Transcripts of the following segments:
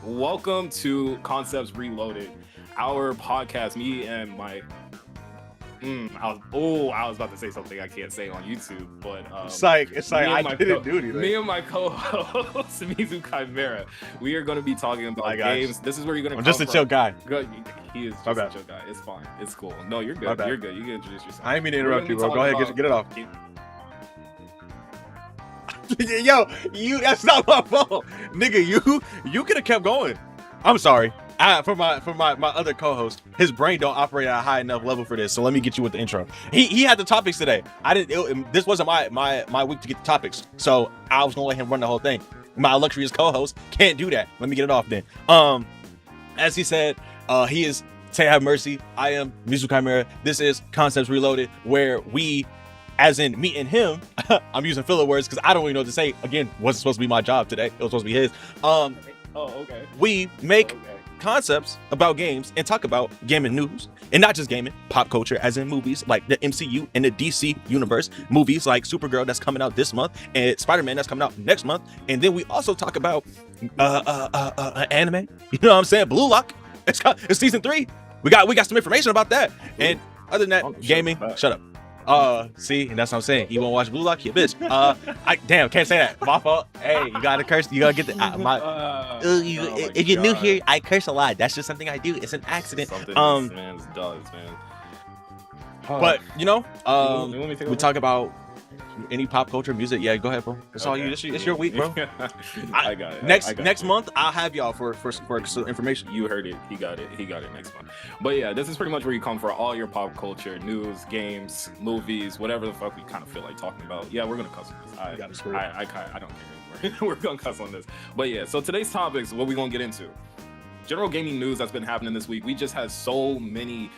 Welcome to Concepts Reloaded, our podcast. Me and my, I was about to say something I can't say on YouTube, but It's like I didn't do anything. Me and my co-host Mizu Chimera, we are going to be talking about games. This is where you're going to. I'm just a chill guy. Good. He is just a chill guy. It's fine. It's cool. No, you're good. You're good. You can introduce yourself. I didn't mean to interrupt you, bro. Go ahead, get it off. Yo, that's not my fault, nigga. You could have kept going. I'm sorry. For my other co-host, his brain don't operate at a high enough level for this. So let me get you with the intro. He had the topics today. This wasn't my week to get the topics. So I was gonna let him run the whole thing. My illustrious co-host can't do that. Let me get it off then. As he said, he is Say Have Mercy. I am Mizu Chimera. This is Concepts Reloaded, where we, as in me and him, I'm using filler words because I don't even know what to say. Again, wasn't supposed to be my job today. It was supposed to be his. Okay. We make concepts about games and talk about gaming news, and not just gaming, pop culture, as in movies like the MCU and the DC universe, movies like Supergirl that's coming out this month, and Spider-Man that's coming out next month, and then we also talk about anime. You know what I'm saying? Blue Lock. It's season 3. We got some information about that, and other than that, gaming. Shut up. See, and that's what I'm saying. You won't watch Blue Lock, you bitch. Damn, can't say that. My fault. Hey, you gotta curse. You gotta get the if you're new here, I curse a lot. That's just something I do. It's an accident. This man's does, man. But you know, we talk about any pop culture music. Yeah, go ahead, bro. It's all you. It's your week, bro. I got it. Next month, I'll have y'all for some information. You heard it. He got it next month. But yeah, this is pretty much where you come for all your pop culture news, games, movies, whatever the fuck we kind of feel like talking about. Yeah, we're gonna cuss on this. I don't care anymore. We're gonna cuss on this. But yeah, so today's topics, what we gonna get into? General gaming news that's been happening this week. We just had so many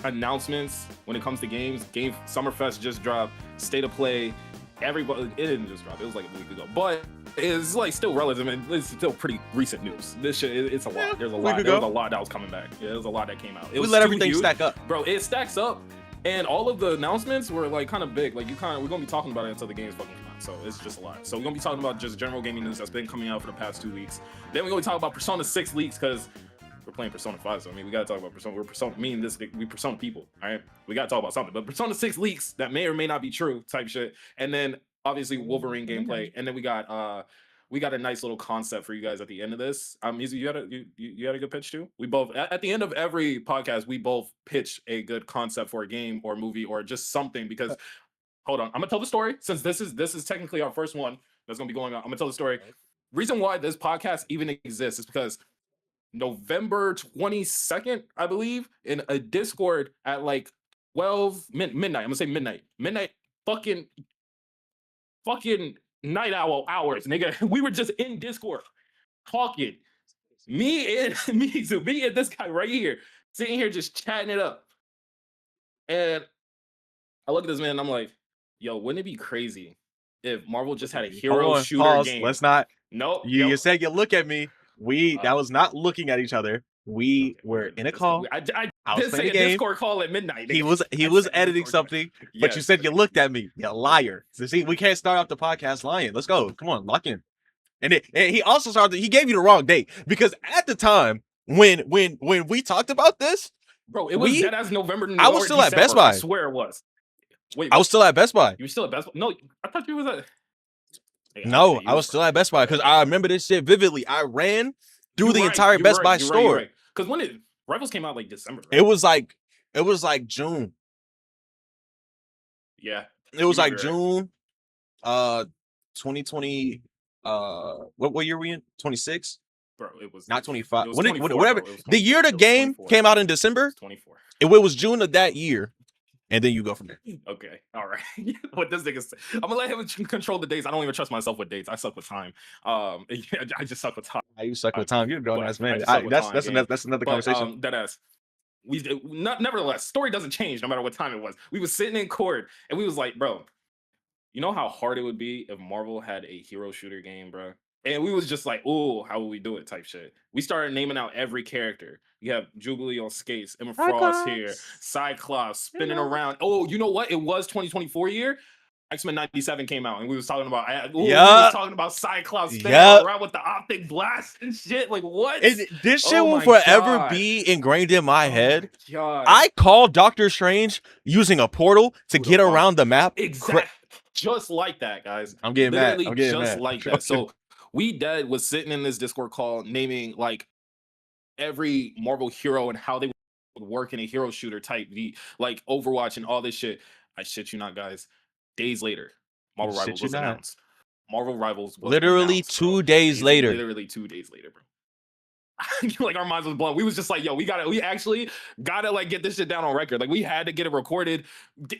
announcements when it comes to games. Summerfest just dropped, State of Play. Everybody, it didn't just drop. It was like a week ago, but it's still relevant and it's still pretty recent news. This shit, it's a lot. Yeah, There's a lot. There was a lot that was coming back. Yeah, there was a lot that came out. We let everything stack up, bro. It stacks up, and all of the announcements were kind of big. We're gonna be talking about it until the game's fucking come out. So it's just a lot. So we're gonna be talking about just general gaming news that's been coming out for the past 2 weeks. Then we're gonna talk about Persona 6 leaks because we're playing Persona 5, so I mean, we gotta talk about Persona. We Persona people, all right? We gotta talk about something. But Persona 6 leaks that may or may not be true, type shit. And then obviously Wolverine gameplay. And then we got a nice little concept for you guys at the end of this. Mizu, you had a good pitch too. We both at the end of every podcast, we both pitch a good concept for a game or movie or just something. Because hold on, I'm gonna tell the story since this is technically our first one that's gonna be going on. I'm gonna tell the story. Reason why this podcast even exists is because November 22nd, I believe, in a Discord at 12 midnight. I'm gonna say midnight fucking night owl hours, nigga. We were just in Discord talking. Me and this guy right here, sitting here just chatting it up. And I look at this man and I'm like, yo, wouldn't it be crazy if Marvel just had a hero shooter game? Let's not. Nope. You said you look at me. That was not looking at each other. We were in a call. I was did say playing a Discord call at midnight. He was editing something, but you said you looked at me. You liar. So see, we can't start off the podcast lying. Let's go. Come on, lock in. And he also he gave you the wrong date because at the time when we talked about this, bro, it was dead as November. I was still at Best Buy. I swear it was. Wait, I was still at Best Buy. You were still at Best Buy? No, I thought you was at. No, I was still at Best Buy because I remember this shit vividly. I ran through the entire Best Buy store. Because when Rivals came out December. Right? It was like June. Yeah. It was June 2020. What year were we in? 26? Bro, it was not 25. It was whatever. The year the game came out in December. 24. It was June of that year. And then you go from there. Okay. All right. What this nigga say? I'm gonna let him control the dates. I don't even trust myself with dates. I suck with time. I just suck with time. You suck with time. You're a grown ass man. That's another conversation. That ass. Nevertheless, story doesn't change no matter what time it was. We was sitting in court and we was like, bro, you know how hard it would be if Marvel had a hero shooter game, bro? And we was just like, oh, how would we do it type shit. We started naming out every character. You have Jubilee on skates, Emma Frost here, Cyclops spinning around. Oh, you know what? It was 2024 year. X-Men 97 came out, and we was talking about Cyclops spinning around with the optic blast and shit. Like, what? This shit will forever be ingrained in my head. I called Doctor Strange using a portal to get around the map. Exactly. Just like that, guys. I'm getting mad. Like that. So We Dead was sitting in this Discord call naming like every Marvel hero and how they would work in a hero shooter type, like Overwatch and all this shit. I shit you not, guys. Days later, Marvel Rivals was announced. Marvel Rivals was literally 2 days later. Literally 2 days later, bro. Like our minds was blown. We was just like, yo, we actually gotta like get this shit down on record. Like we had to get it recorded.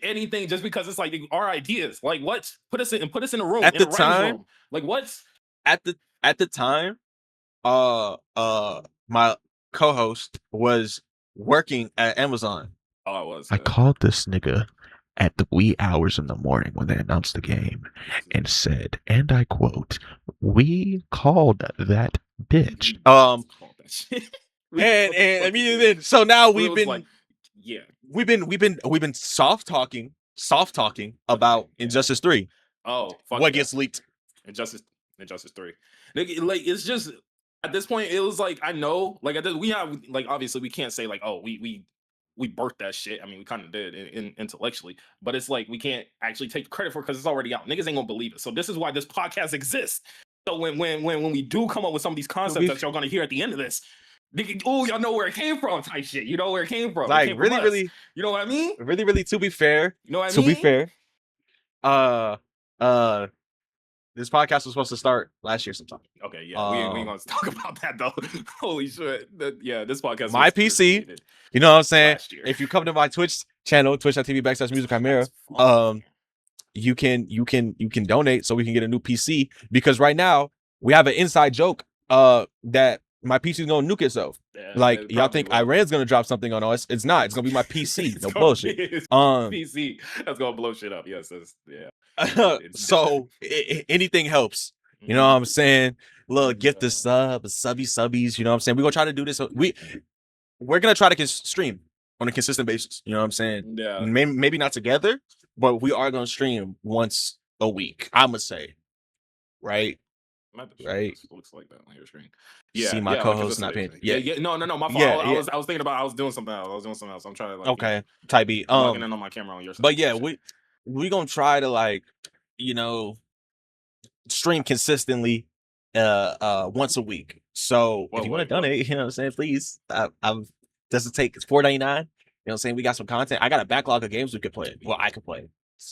Anything just because it's like our ideas. Like what? Put us in a room at the time. Like what? At the time, my co-host was working at Amazon. Oh, it was. I called this nigga at the wee hours in the morning when they announced the game and said, and I quote, "We called that bitch." And immediately then, so now we've been like, we've been soft talking about Injustice 3. Oh, fuck what gets leaked? Injustice 3. Like it's just at this point, it was like I know, like we have like obviously we can't say like, oh, we birthed that shit. I mean, we kind of did intellectually, but it's like we can't actually take credit for it because it's already out. Niggas ain't gonna believe it. So this is why this podcast exists. So when we do come up with some of these concepts that y'all gonna hear at the end of this, oh, y'all know where it came from, type shit. You know where it came from. Like came really, from really, you know what I mean? Really, to be fair, you know what I mean? To be fair, this podcast was supposed to start last year sometime. Okay, yeah, we ain't gonna talk about that though. Holy shit! This podcast. My PC. You know what I'm saying? If you come to my Twitch channel, twitch.tv/musicchimera, you can donate so we can get a new PC because right now we have an inside joke that my PC is gonna nuke itself. Yeah, like y'all think Iran's gonna drop something on us? It's not. It's gonna be my PC. No bullshit. PC that's gonna blow shit up. Yes, yeah. So anything helps. You know what I'm saying? Look, get the subbies. You know what I'm saying? We're gonna try to do this. We're gonna try to stream on a consistent basis. You know what I'm saying? Yeah. Maybe not together, but we are gonna stream once a week. I'm gonna say, right? Right. Looks like that on your screen. Yeah. See my co-host not paying. Yeah. No. My fault. I was thinking about. I was doing something else. I'm trying to like. Okay. Type B. Logging in on my camera on your side. But yeah, we gonna try to like, stream consistently once a week. So if you want to donate, you know what I'm saying, please. Doesn't take, it's $4.99. You know what I'm saying? We got some content. I got a backlog of games we could play. Well, I could play.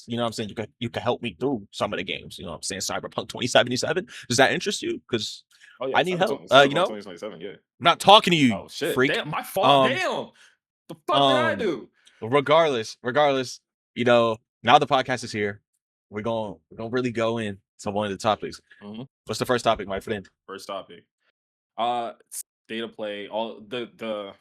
You know what I'm saying? You could help me through some of the games. You know what I'm saying? Cyberpunk 2077. Does that interest you? Because I need help. 2027, yeah. I'm not talking to you. Oh shit. Freak. Damn, my fault. Damn. The fuck did I do? Regardless, now the podcast is here. We're gonna really go into one of the topics. Mm-hmm. What's the first topic, my friend? First topic. State of play. All the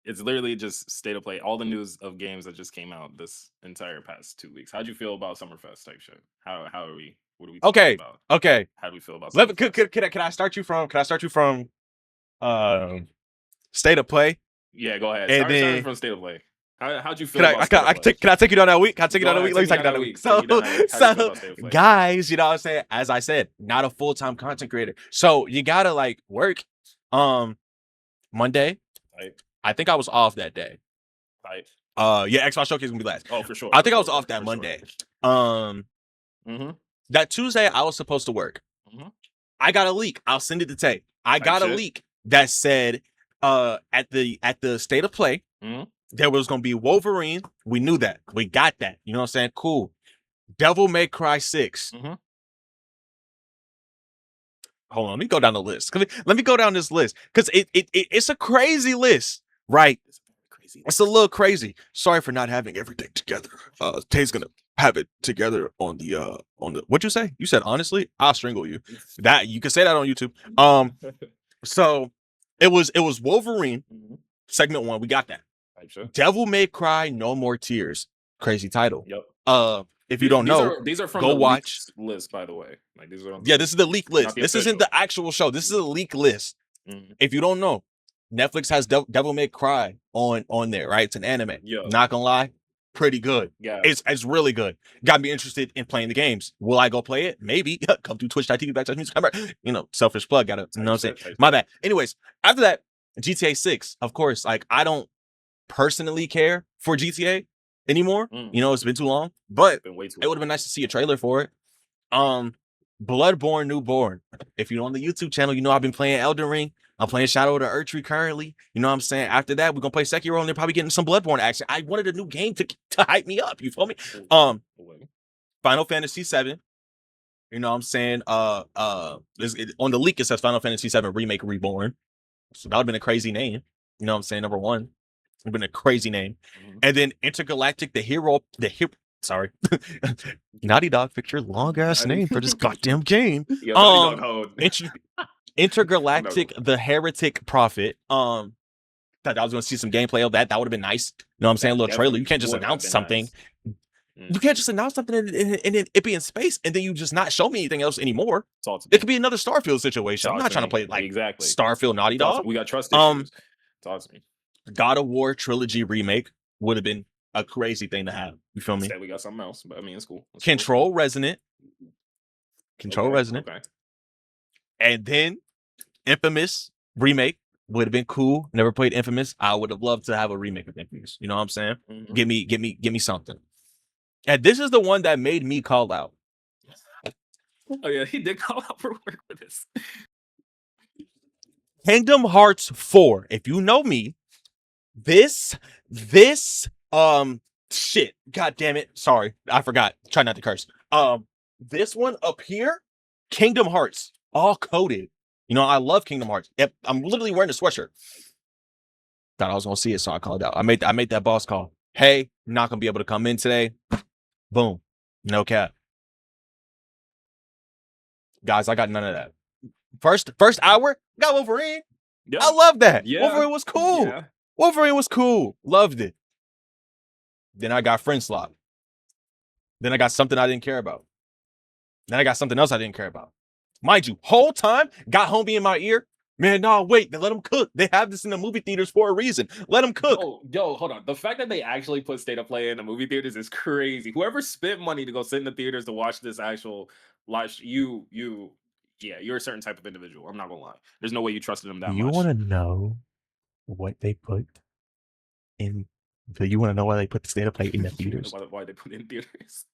it's literally just state of play. All the news of games that just came out this entire past 2 weeks. How'd you feel about Summerfest type shit? How are we? What are we talking about? Okay. How do we feel about Summerfest? Can I start you from state of play? Yeah, go ahead. Start from state of play. How'd you feel about state of play? Can I take you down that week? Can I take you down that week? Let me take you down that week. So guys, you know what I'm saying? As I said, not a full-time content creator. So you gotta like work Monday. Right. I think I was off that day. Right. Yeah, Xbox Showcase is gonna be last. Oh, for sure. I think I was off that Monday. Sure. That Tuesday I was supposed to work. I got a leak. I'll send it to Tay. I got a leak that said at the state of play, there was gonna be Wolverine. We knew that. We got that. You know what I'm saying? Cool. Devil May Cry 6. Hold on, let me go down the list. Let me go down this list because it's a crazy list, right? It's a little crazy. Sorry for not having everything together. Tay's gonna have it together on the what'd you say? You said honestly, I'll strangle you. That you can say that on YouTube. So it was Wolverine, segment 1. We got that. Sure. Devil May Cry No More Tears. Crazy title. Yep. If you don't know, these are from go the watch list, by the way. Like these are this is the leak list. This isn't the actual show. This is a leak list. If you don't know, Netflix has Devil May Cry on there, right? It's an anime. Not gonna lie, pretty good. Yeah. It's really good. Got me interested in playing the games. Will I go play it? Maybe. Come to twitch.tv/music. Selfish plug. Gotta, you know what I'm saying? My bad. Anyways, after that, GTA 6, of course, like I don't personally care for GTA anymore. You know, it's been too long, but it would have been nice to see a trailer for it. Bloodborne Newborn. If you're on the YouTube channel, you know I've been playing Elden Ring. I'm playing Shadow of the Erdtree currently. You know what I'm saying? After that, we're gonna play Sekiro and they're probably getting some Bloodborne action. I wanted a new game to hype me up. You feel me? Final Fantasy 7. You know what I'm saying? On the leak it says Final Fantasy 7 Remake Reborn. So that would have been a crazy name. You know what I'm saying? Number one. It would have been a crazy name. And then Intergalactic, sorry. Naughty Dog, picked your long ass name for this goddamn game. Intergalactic, the Heretic Prophet. Thought I was gonna see some gameplay of that. That would have been nice. You know what I'm saying? A little trailer. You can't just announce something. You can't just announce something and then it be in space and then you just not show me anything else anymore. It could be another Starfield situation. I'm not trying to play like Starfield Naughty Dog. We got trust issues. Talk to me. God of War trilogy remake would have been a crazy thing to have. You feel me? Instead, we got something else, but I mean, it's cool. Control Resonant. Resonant. And then Infamous remake would have been cool. Never played Infamous. I would have loved to have a remake of Infamous. You know what I'm saying? Give me something. And this is the one that made me call out. Oh yeah, he did call out for work for this. Kingdom Hearts 4. If you know me, this shit. God damn it. Sorry, I forgot. Try not to curse. This one up here, Kingdom Hearts, all coded. You know, I love Kingdom Hearts. Yep, I'm literally wearing a sweatshirt. Thought I was gonna see it, so I called out. I made that boss call. Hey, not gonna be able to come in today. Boom. No cap. Guys, I got none of that. First hour, got Wolverine. Yeah. I love that. Yeah. Wolverine was cool. Yeah. Wolverine was cool. Loved it. Then I got Friend Slop. Then I got something I didn't care about. Then I got something else I didn't care about. Mind you, whole time, got homie in my ear. Man, no, wait, let them cook. They have this in the movie theaters for a reason. Let them cook. Yo, hold on. The fact that they actually put State of Play in the movie theaters is crazy. Whoever spent money to go sit in the theaters to watch this actual live, you're a certain type of individual. I'm not gonna lie. There's no way you trusted them that much. You want to know what they put in? Do you want to know why they put the State of Play in the theaters? Why they put it in theaters?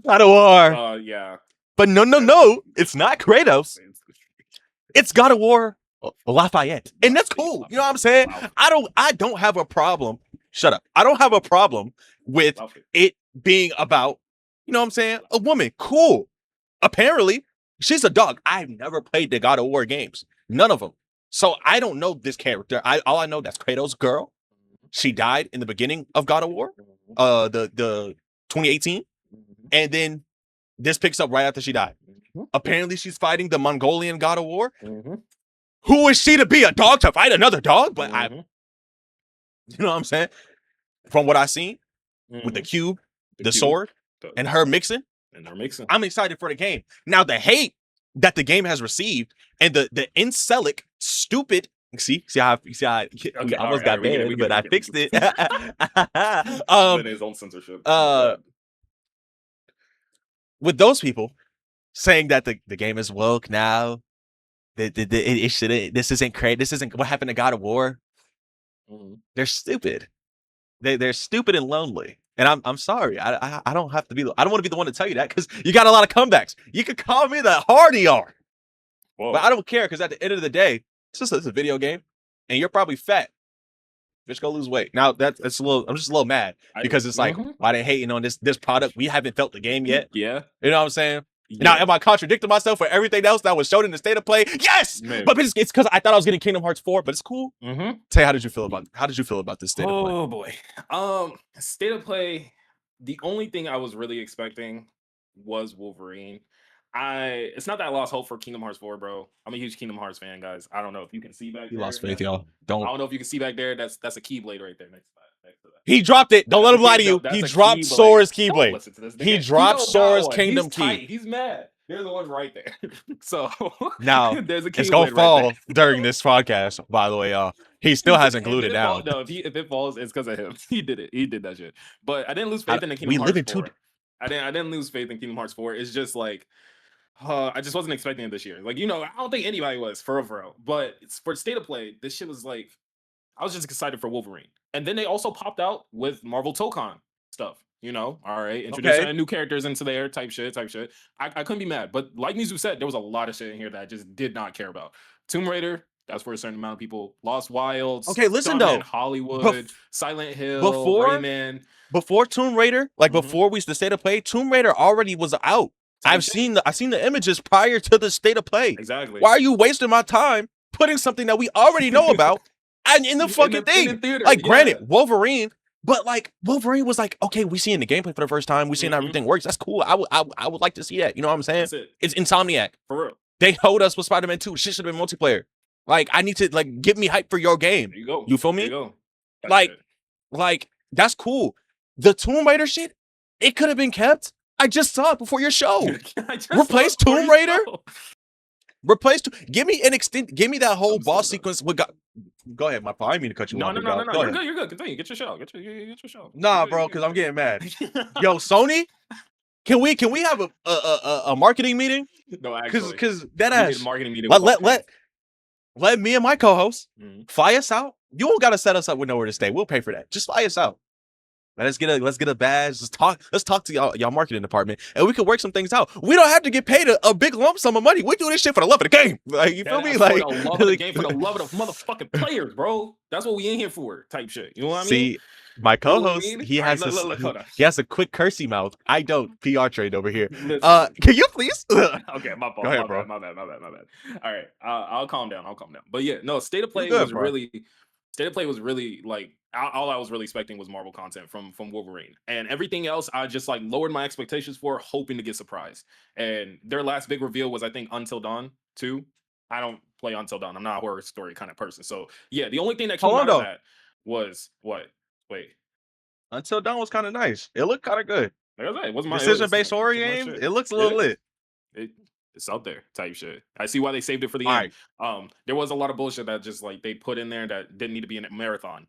God of War. Yeah. But no, it's not Kratos. It's God of War Lafayette. And that's cool. You know what I'm saying? I don't have a problem. Shut up. I don't have a problem with it being about, you know what I'm saying, a woman. Cool. Apparently, she's a dog. I've never played the God of War games. None of them. So I don't know this character. All I know that's Kratos' girl. She died in the beginning of God of War. The 2018. And then this picks up right after she died. Apparently, she's fighting the Mongolian God of War. Who is she to be a dog to fight another dog? But you know what I'm saying? From what I've seen with the cube, the sword, and her mixing. I'm excited for the game. Now, the hate that the game has received and the incelic, stupid. See how I almost got banned, but I fixed it. His own censorship. With those people saying that the game is woke now, it shouldn't. This isn't great. This isn't what happened to God of War. They're stupid. They're stupid and lonely. And I'm sorry. I don't have to be. I don't want to be the one to tell you that because you got a lot of comebacks. You could call me the hardy R, but I don't care because at the end of the day, it's a video game, and you're probably fat. Just go lose weight. Now that's a little. I'm just a little mad because it's like why they hating on this product. We haven't felt the game yet. Yeah, you know what I'm saying. Yeah. Now, am I contradicting myself for everything else that was shown in the State of Play? Yes, but it's because I thought I was getting Kingdom Hearts 4, but it's cool. Tay, how did you feel about this State of Play? Oh boy, State of Play. The only thing I was really expecting was Wolverine. It's not that I lost hope for Kingdom Hearts 4, bro. I'm a huge Kingdom Hearts fan, guys. I don't know if you can see back there. You lost faith, y'all. I don't know if you can see back there. That's a Keyblade right there next to that. He dropped it. Don't let him lie to you. He dropped Sora's Keyblade. He dropped Sora's Kingdom Key. He's mad. There's the one right there. So now there's a Keyblade it's gonna fall during this podcast. By the way, y'all. He still hasn't If glued it down. No, if it falls, it's because of him. He did it. He did that shit. But I didn't lose faith in the We Kingdom live Hearts in 4. I didn't lose faith in Kingdom Hearts 4. It's just like I just wasn't expecting it this year. Like, you know, I don't think anybody was for real. But it's, for state of play, this shit was like, I was just excited for Wolverine. And then they also popped out with Marvel Tokon stuff. You know, all right, introducing new characters into there, type shit. I couldn't be mad. But like Mizu said, there was a lot of shit in here that I just did not care about. Tomb Raider, that's for a certain amount of people. Lost Wilds. Okay, listen though. Hollywood, Silent Hill, before Rayman. Before Tomb Raider, like before the state of play, Tomb Raider already was out. I've seen the images prior to the state of play. Exactly. Why are you wasting my time putting something that we already know about and in the fucking thing? Like, granted, Wolverine, but like Wolverine was like, okay, we seeing the gameplay for the first time. We seeing everything works. That's cool. I would like to see that. You know what I'm saying? It's Insomniac. For real. They told us with Spider-Man 2. Shit should have been multiplayer. Like, I need to like get me hype for your game. There you go. You feel me? There you go. Like that's cool. The Tomb Raider shit, it could have been kept. I just saw it before your show. Replace Tomb Raider. Give me an extent. Give me that whole boss sequence. Go ahead, my paw. I didn't mean to cut you off. No. You're good. You're good. Continue. Get your show. Get your show. Nah, bro, because I'm getting mad. Yo, Sony, can we have a marketing meeting? No, actually, because that ass marketing meeting. Let me and my co-host fly us out. You don't gotta set us up with nowhere to stay. We'll pay for that. Just fly us out. Let's get a badge. Let's talk to y'all marketing department, and we can work some things out. We don't have to get paid a big lump sum of money. We do this shit for the love of the game. Like, you feel me? Like, for the love of the game, for the love of the motherfucking players, bro. That's what we in here for, type shit. You know what I mean? See, my co-host, he has a quick cursey mouth. I don't. PR trade over here. Can you please? Okay, my fault. Go ahead, bro. My bad. All right, I'll calm down. But yeah, no, State of Play was really like, all I was really expecting was Marvel content from Wolverine, and everything else I just like lowered my expectations for, hoping to get surprised. And their last big reveal was, I think, Until Dawn 2. I don't play Until Dawn. I'm not a horror story kind of person. So yeah, the only thing that came out of that was what? Wait, Until Dawn was kind of nice. It looked kind of good. Like I said, it wasn't my decision-based horror game. It looks a little lit. It's out there, type shit. I see why they saved it for the end. Right. There was a lot of bullshit that just like they put in there that didn't need to be in a marathon.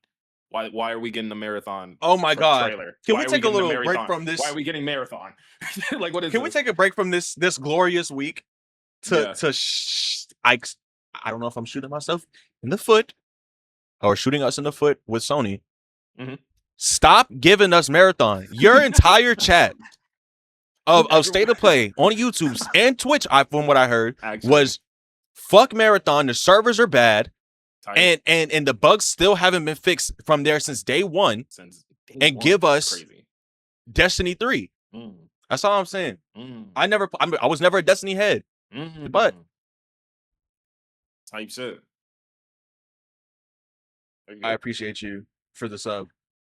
Why are we getting the marathon? Oh my god! Trailer? Can we take a little break from this? Why are we getting marathon? Like, what is? Can we take a break from this glorious week I don't know if I'm shooting myself in the foot or shooting us in the foot with Sony. Stop giving us marathon. Your entire chat of State of Play on YouTube and Twitch, from what I heard, was fuck marathon. The servers are bad. And the bugs still haven't been fixed from there since day one. Give us Destiny 3. That's all I'm saying. I was never a Destiny head. But type shit. I appreciate you for the sub.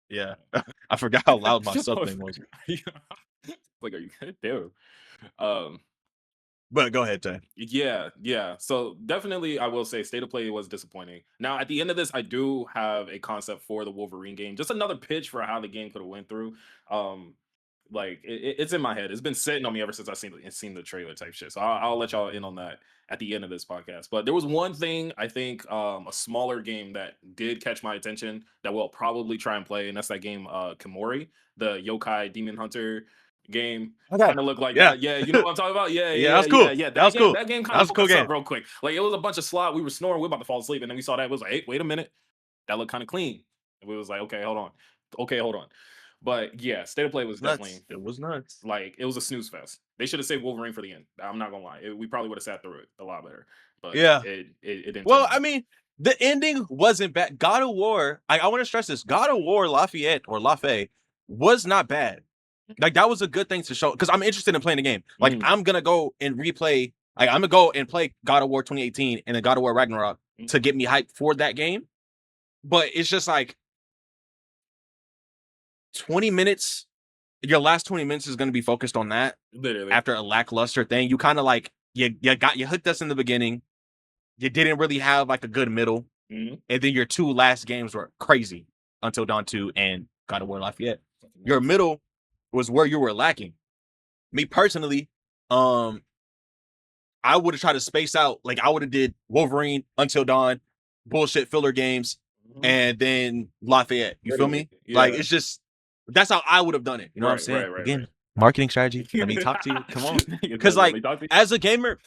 Yeah. I forgot how loud my sub thing was. Like, are you good? Dude. But go ahead, Tay. Yeah. So definitely, I will say State of Play was disappointing. Now, at the end of this, I do have a concept for the Wolverine game. Just another pitch for how the game could have went through. Like it's in my head. It's been sitting on me ever since I seen the trailer type shit. So I'll let y'all in on that at the end of this podcast. But there was one thing, I think, a smaller game that did catch my attention that we'll probably try and play, and that's that game Kimori, the yokai demon hunter game. Kind of look like that. Yeah, you know what I'm talking about? Yeah, that's cool. Yeah, that was cool. That game kind of cool up real quick. Like, it was a bunch of slot. We were snoring. We were about to fall asleep, and then we saw that. It was like, hey, wait a minute. That looked kind of clean. And we was like, okay, hold on. But yeah, State of Play was definitely. It was nuts. Like, it was a snooze fest. They should have saved Wolverine for the end. I'm not gonna lie. We probably would have sat through it a lot better. But yeah, it didn't. Well, I mean, the ending wasn't bad. God of War. I want to stress this. God of War Lafayette was not bad. Like, that was a good thing to show, because I'm interested in playing the game. Like, I'm gonna go and replay. Like, I'm gonna go and play God of War 2018 and then God of War Ragnarok to get me hyped for that game. But it's just like 20 minutes. Your last 20 minutes is gonna be focused on that. Literally. After a lackluster thing, you kind of like you hooked us in the beginning. You didn't really have like a good middle, and then your two last games were crazy. Until Dawn 2 and God of War Lafayette. Your middle was where you were lacking. Me personally, I would have tried to space out. Like, I would have did Wolverine, Until Dawn, bullshit filler games, Mhm. and then Lafayette. You feel me? Yeah. Like it's just that's how I would have done it. You know what I'm Right, saying? right, Again, right. marketing strategy. Let me talk to you. Come on. You Because know, let like me talk to you. as a gamer,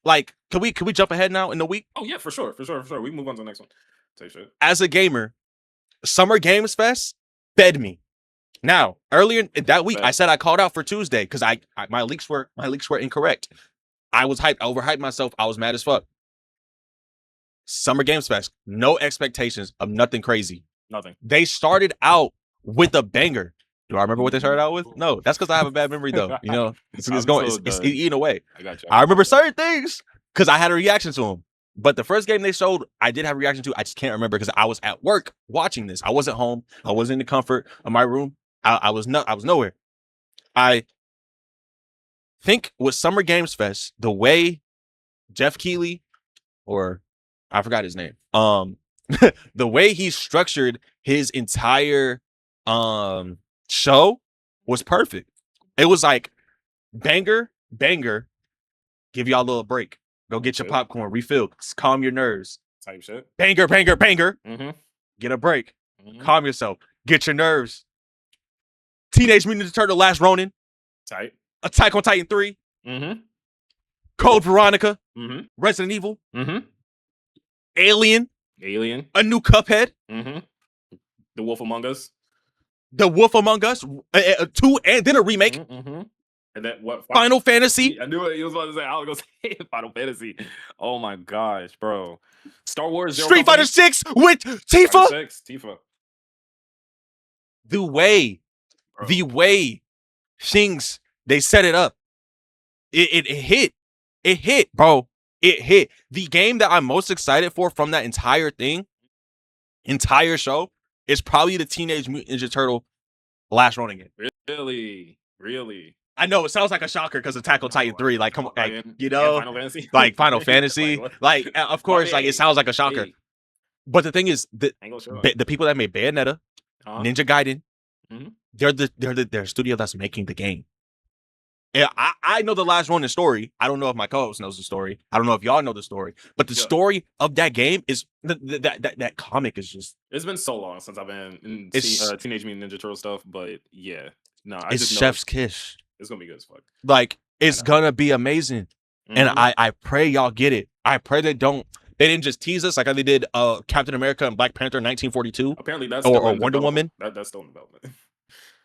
like can we jump ahead now in the week? Oh yeah, for sure. We can move on to the next one. Say shit. As a gamer, Summer Games Fest fed me. Now, earlier in that week, I said I called out for Tuesday because my leaks were incorrect. I was hyped, I overhyped myself. I was mad as fuck. Summer Games Fest, no expectations of nothing crazy. Nothing. They started out with a banger. Do I remember what they started out with? No, that's because I have a bad memory though. You know, it's eating away. I got you. I remember certain things because I had a reaction to them. But the first game they showed, I did have a reaction to. I just can't remember because I was at work watching this. I wasn't home. I wasn't in the comfort of my room. I was nowhere. I think with Summer Games Fest, the way Jeff Keighley, or I forgot his name, the way he structured his entire show was perfect. It was like banger, give y'all a little break. Go get your popcorn, refill, calm your nerves. Type shit. Banger. Mm-hmm. Get a break. Mm-hmm. Calm yourself. Get your nerves. Teenage Mutant Ninja Turtle Last Ronin. Type. Attack on Titan 3. Mm-hmm. Code Veronica. Mm-hmm. Resident Evil. Mm-hmm. Alien. A new Cuphead. Mm-hmm. The Wolf Among Us. The Wolf Among Us. 2 and then a remake. Mm-hmm. And then what? Final Fantasy. I knew it. He was about to say. I was gonna say Final Fantasy. Oh my gosh, bro! Star Wars. Street Fighter 6 with Tifa. Tifa. The way things they set it up, it hit, bro. It hit. The game that I'm most excited for from that entire show, is probably the Teenage Mutant Ninja Turtle Last Ronin game. Really. I know it sounds like a shocker because Attack on Titan 3, like, come on, like, you Yeah, know, Final Fantasy. like Final Fantasy, like, of course, like, it sounds like a shocker. But the thing is, the people that made Bayonetta, Ninja Gaiden, they're the studio that's making the game. Yeah, I know the Last Ronin story. I don't know if my co-host knows the story. I don't know if y'all know the story. But the story of that game is that comic is just. It's been so long since I've been in Teenage Mutant Ninja Turtle stuff, but yeah, no, I just know chef's kiss. It's gonna be good as fuck. Like it's gonna be amazing, and I pray y'all get it. I pray they didn't just tease us like how they did Captain America and Black Panther in 1942. Apparently that's or Wonder Woman. That's still in development.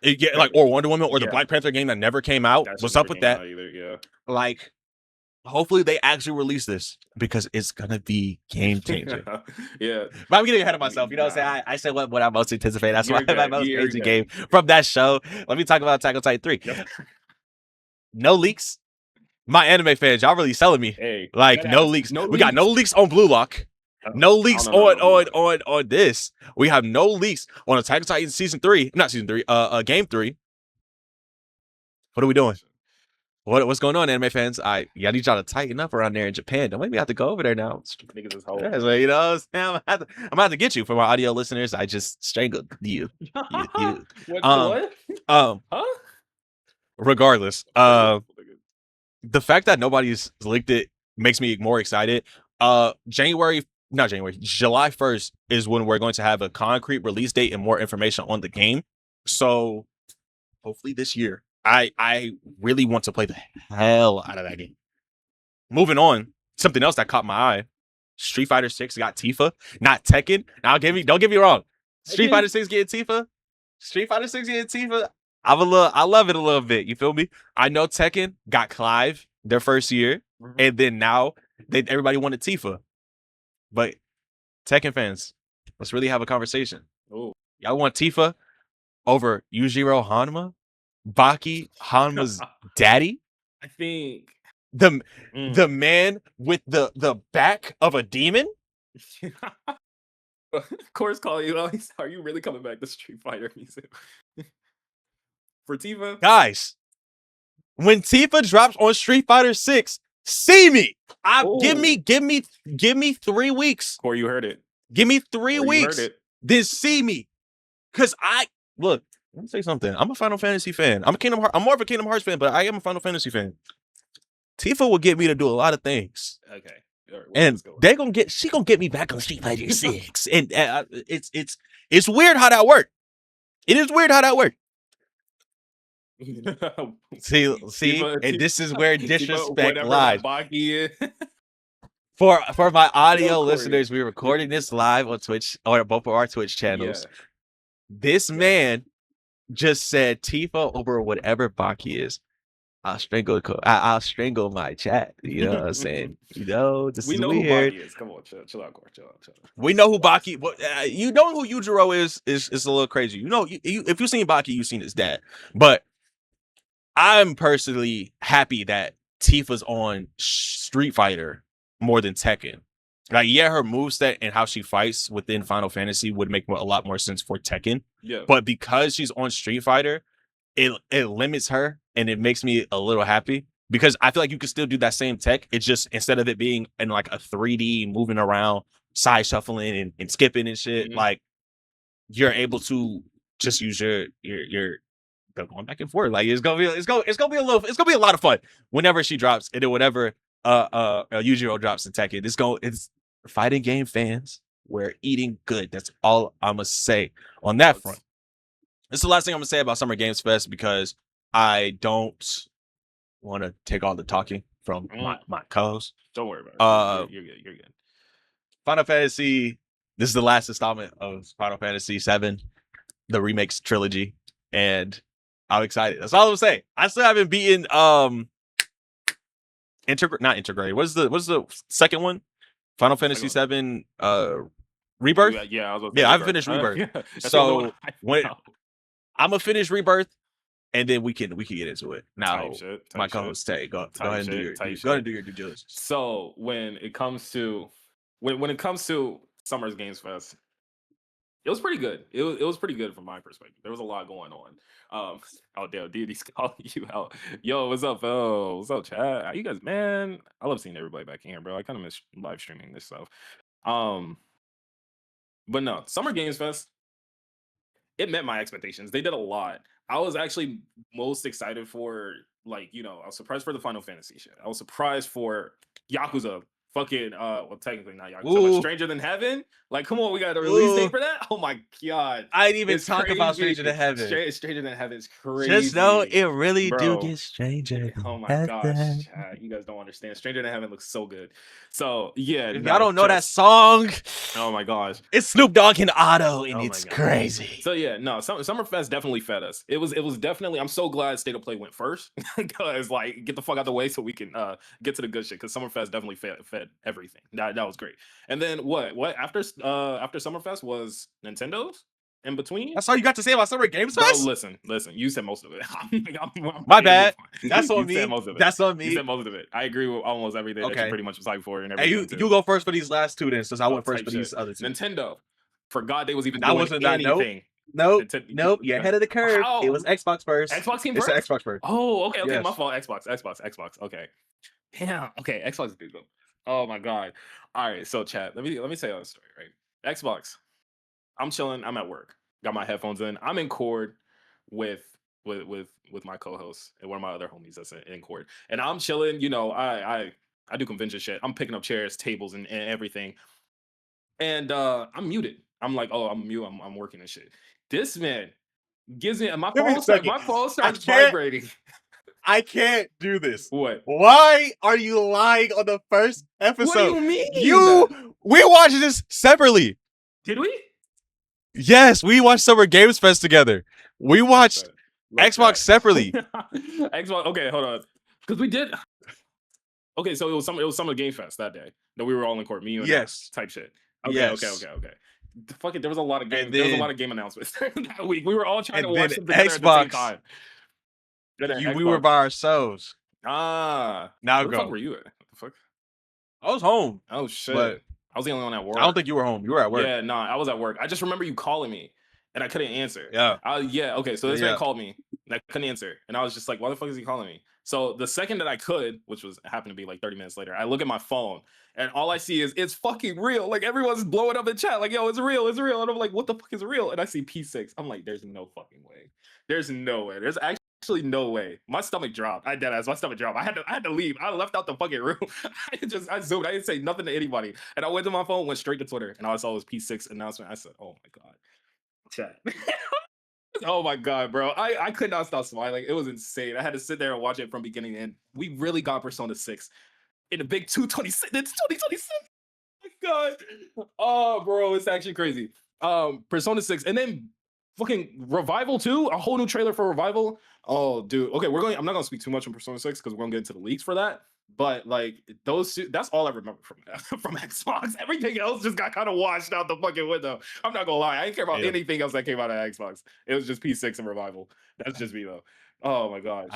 Yeah, like or Wonder Woman or the Black Panther game that never came out. What's up with that? Either, yeah. Like, hopefully they actually release this because it's gonna be game changing. Yeah, but I'm getting ahead of myself. You know what I'm saying? I said what I most anticipate. That's why my most crazy game from that show. Let me talk about Attack on Titan 3. Yep. No leaks. My anime fans, y'all really selling me. Hey, like no leaks. We got no leaks on Blue Lock. No leaks on this. We have no leaks on Attack on Titan season 3. Not season 3. Game 3. What are we doing? What's going on, anime fans? I need y'all to tighten up around there in Japan. Don't make me have to go over there now. Niggas is whole. Yeah, so, you know, I'm gonna have to get you for my audio listeners. I just strangled you. What? Huh? Regardless, the fact that nobody's leaked it makes me more excited. July 1st is when we're going to have a concrete release date and more information on the game. So hopefully this year. I really want to play the hell out of that game. Moving on, something else that caught my eye. Street Fighter 6 got Tifa, not Tekken. Now don't get me wrong. Street Fighter 6 getting Tifa. I love it a little bit. You feel me? I know Tekken got Clive their first year, and then now everybody wanted Tifa. But Tekken fans, let's really have a conversation. Oh, y'all want Tifa over Yujiro Hanma? Baki Hanma's daddy? I think the man with the back of a demon? Of course, call you. Are you really coming back to Street Fighter music? For Tifa? Guys, when Tifa drops on Street Fighter 6, see me. Give me 3 weeks. Or you heard it. Give me 3 weeks. Then see me. Cause look. Let me say something. I'm a Final Fantasy fan. I'm more of a Kingdom Hearts fan, but I am a Final Fantasy fan. Tifa will get me to do a lot of things. Okay. and she gonna get me back on Street Fighter 6. And it's weird how that worked. It is weird how that worked. See, and this is where disrespect lies. For my audio listeners, we're recording this live on Twitch or both of our Twitch channels. Yeah. This man just said Tifa over whatever Baki is. I'll strangle my chat. You know what I'm saying? You know, this is weird. Who Baki is. Come on, chill out, chill out. We know who Baki. You know who Yujiro is a little crazy. You know, if you've seen Baki, you've seen his dad. But I'm personally happy that Tifa's on Street Fighter more than Tekken. Like, yeah, her moveset and how she fights within Final Fantasy would make a lot more sense for Tekken. Yeah. But because she's on Street Fighter, it limits her, and it makes me a little happy because I feel like you can still do that same tech. It's just instead of it being in like a 3D moving around, side shuffling and skipping and shit, like you're able to just use your going back and forth. Like it's gonna be a lot of fun whenever she drops, and then whenever Yujiro drops in Tekken. It's fighting game fans. We're eating good. That's all I'm gonna say on that front. This is the last thing I'm gonna say about Summer Games Fest because I don't want to take all the talking from my co-host. Don't worry about it. You're good. You're good. Final Fantasy. This is the last installment of Final Fantasy VII, the remakes trilogy, and I'm excited. That's all I'm saying. I still haven't beaten not integrated. What's the second one? Final Fantasy VII Rebirth? Yeah, I haven't finished Rebirth. So when I'm gonna finish Rebirth, and then we can get into it. Now, my co-host Tay, go ahead and do your due diligence. So when it comes to Summer's Games Fest, it was pretty good. It was pretty good from my perspective. There was a lot going on. Oh damn, Deity's calling you out. Yo, what's up, Phil? What's up, chat? How you guys, man? I love seeing everybody back in here, bro. I kind of miss live streaming this stuff. But no, Summer Games Fest, it met my expectations. They did a lot. I was actually most excited for, like, you know, I was surprised for the Final Fantasy shit. I was surprised for Yakuza. Fucking well, technically not Yakuza, but Stranger Than Heaven. Like, come on, we got a release date for that. Oh my god, I didn't even talk about Stranger Than Heaven. Stranger Than Heaven is crazy. Just know it really do get stranger. Oh my gosh, you guys don't understand. Stranger Than Heaven looks so good. So yeah, y'all don't know that song. Oh my gosh, it's Snoop Dogg and Otto, and it's crazy. So yeah, no, Summerfest definitely fed us. It was definitely. I'm so glad State of Play went first because like get the fuck out of the way so we can get to the good shit. Because Summerfest definitely fed everything. That was great. And then what after Summerfest was Nintendo's in between. That's all you got to say about Summer Games Fest? Listen, you said most of it. My bad. That's on me. That's on me. You said most of it. I agree with almost everything that you pretty much was hyped for and everything. Hey, you go first for these last two then, since I went first for these other two. Nintendo forgot they was even doing anything. Nope. You're ahead of the curve. It was Xbox first. Xbox came first? It's Xbox first. Oh, okay, yes. My fault. Xbox. Okay. Damn. Okay, Xbox is good though. Oh my god. All right, so chat. Let me tell you the story, right? Xbox. I'm chilling. I'm at work. Got my headphones in. I'm in Cord with my co-host and one of my other homies that's in Cord. And I'm chilling. You know, I do convention shit. I'm picking up chairs, tables, and everything. And I'm muted. I'm like, oh, I'm mute. I'm working and shit. This man gives me my phone starts vibrating. I can't do this. What? Why are you lying on the first episode? What do you mean? We watched this separately. Did we? Yes, we watched Summer Games Fest together. We watched Xbox separately. Xbox. Okay, hold on. Because we did. Okay, so it was Summer Game Fest that day that we were all in court. Me, you, and type shit. Okay, yes. Okay. Fuck it. There was a lot of game. There was a lot of game announcements that week. We were all trying to watch them together at the same time. We were by ourselves. Now where the fuck were you at? What the fuck? I was home. Oh shit! But I was the only one at work. I don't think you were home. You were at work. Yeah, no, I was at work. I just remember you calling me, and I couldn't answer. Yeah. Okay. So this man called me, and I couldn't answer, and I was just like, "Why the fuck is he calling me?" So the second that I could, which happened to be like 30 minutes later, I look at my phone, and all I see is it's fucking real. Like everyone's blowing up in chat, like, "Yo, it's real, it's real," and I'm like, "What the fuck is real?" And I see P6. I'm like, "There's no fucking way. There's no way. There's actually." actually no way. My stomach dropped. I dead ass. My stomach dropped. I had to leave. I left out the fucking room. I zoomed. I didn't say nothing to anybody. And I went to my phone, went straight to Twitter, and I saw this P6 announcement. I said, "Oh my god, chat." Oh my god, bro. I could not stop smiling. It was insane. I had to sit there and watch it from beginning to end. We really got Persona 6 in a big 226. It's 2026. Oh my god. Oh, bro, it's actually crazy. Persona 6, and then fucking Revival 2, a whole new trailer for Revival. Oh, dude. Okay, I'm not gonna speak too much on Persona 6 because we're gonna get into the leaks for that. But like those two, that's all I remember from from Xbox. Everything else just got kind of washed out the fucking window. I'm not gonna lie, I didn't care about anything else that came out of Xbox. It was just P6 and Revival. That's just me though. Oh my gosh.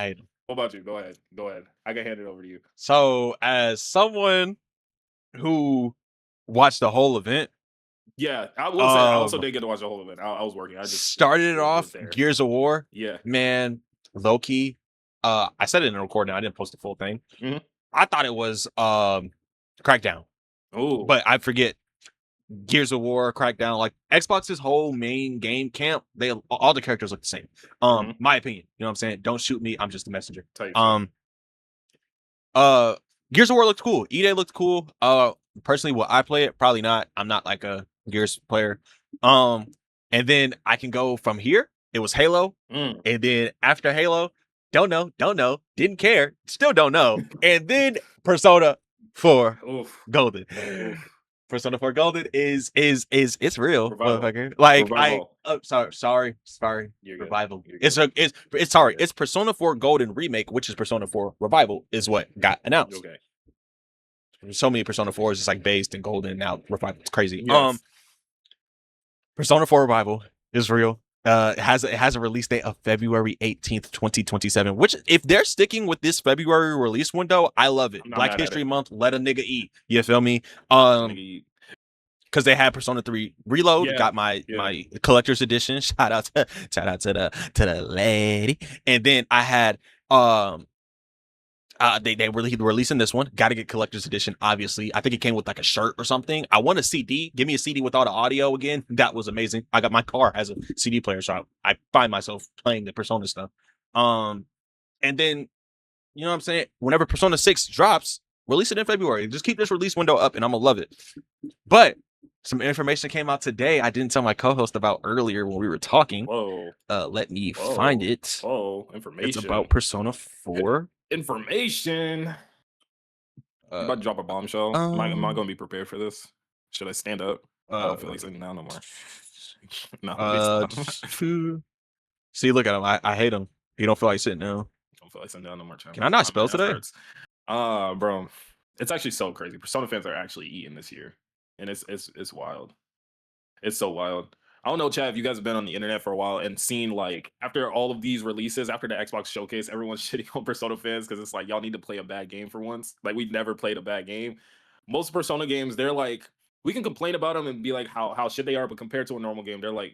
What about you? Go ahead. Go ahead. I can hand it over to you. So, as someone who watched the whole event, yeah, I will say I also did get to watch the whole event. I was working. I just started it off Gears of War. Yeah, man, low key. I said it in a recording. I didn't post the full thing. Mhm. I thought it was Crackdown. Oh, But I forget Gears of War, Crackdown. Like Xbox's whole main game camp, all the characters look the same. My opinion. You know what I'm saying? Don't shoot me. I'm just a messenger. Gears of War looked cool. E-Day looked cool. Personally, will I play it? Probably not. I'm not like a Gears player. And then I can go from here. It was Halo. And then after Halo, don't know, didn't care, still don't know. And then Persona 4 Golden. Persona 4 Golden is it's real, motherfucker. Like sorry. Revival. It's Persona 4 Golden remake, which is Persona 4 Revival, is what got announced. Okay. So many Persona 4s is like based in Golden, now Revival. It's crazy. Yes. Persona 4 Revival is real. It has a release date of February 18th, 2027, which if they're sticking with this February release window, I love it. Black History Month, let a nigga eat. You feel me? Because they had Persona 3 Reload, got my collector's edition. Shout out to the lady. And then I had they were releasing this one. Got to get collector's edition, obviously. I think it came with like a shirt or something. I want a CD. Give me a CD with all the audio again. That was amazing. I got my car has a CD player, so I find myself playing the Persona stuff. And then, you know what I'm saying? Whenever Persona 6 drops, release it in February. Just keep this release window up, and I'm gonna love it. But some information came out today I didn't tell my co-host about earlier when we were talking. Whoa. Let me find it. Oh, information. It's about Persona 4. Information. You about to drop a bombshell? Am I going to be prepared for this? Should I stand up? I don't feel like sitting down no more. No. See, look at him. I hate him. He don't feel like sitting down. Don't feel like sitting down no more. Can I not spell today? Bro, it's actually so crazy. Persona fans are actually eating this year, and it's wild. It's so wild. I don't know, Chad, if you guys have been on the internet for a while and seen, like, after all of these releases, after the Xbox showcase, everyone's shitting on Persona fans because it's like, y'all need to play a bad game for once. Like, we've never played a bad game. Most Persona games, they're like, we can complain about them and be like how shit they are, but compared to a normal game, they're like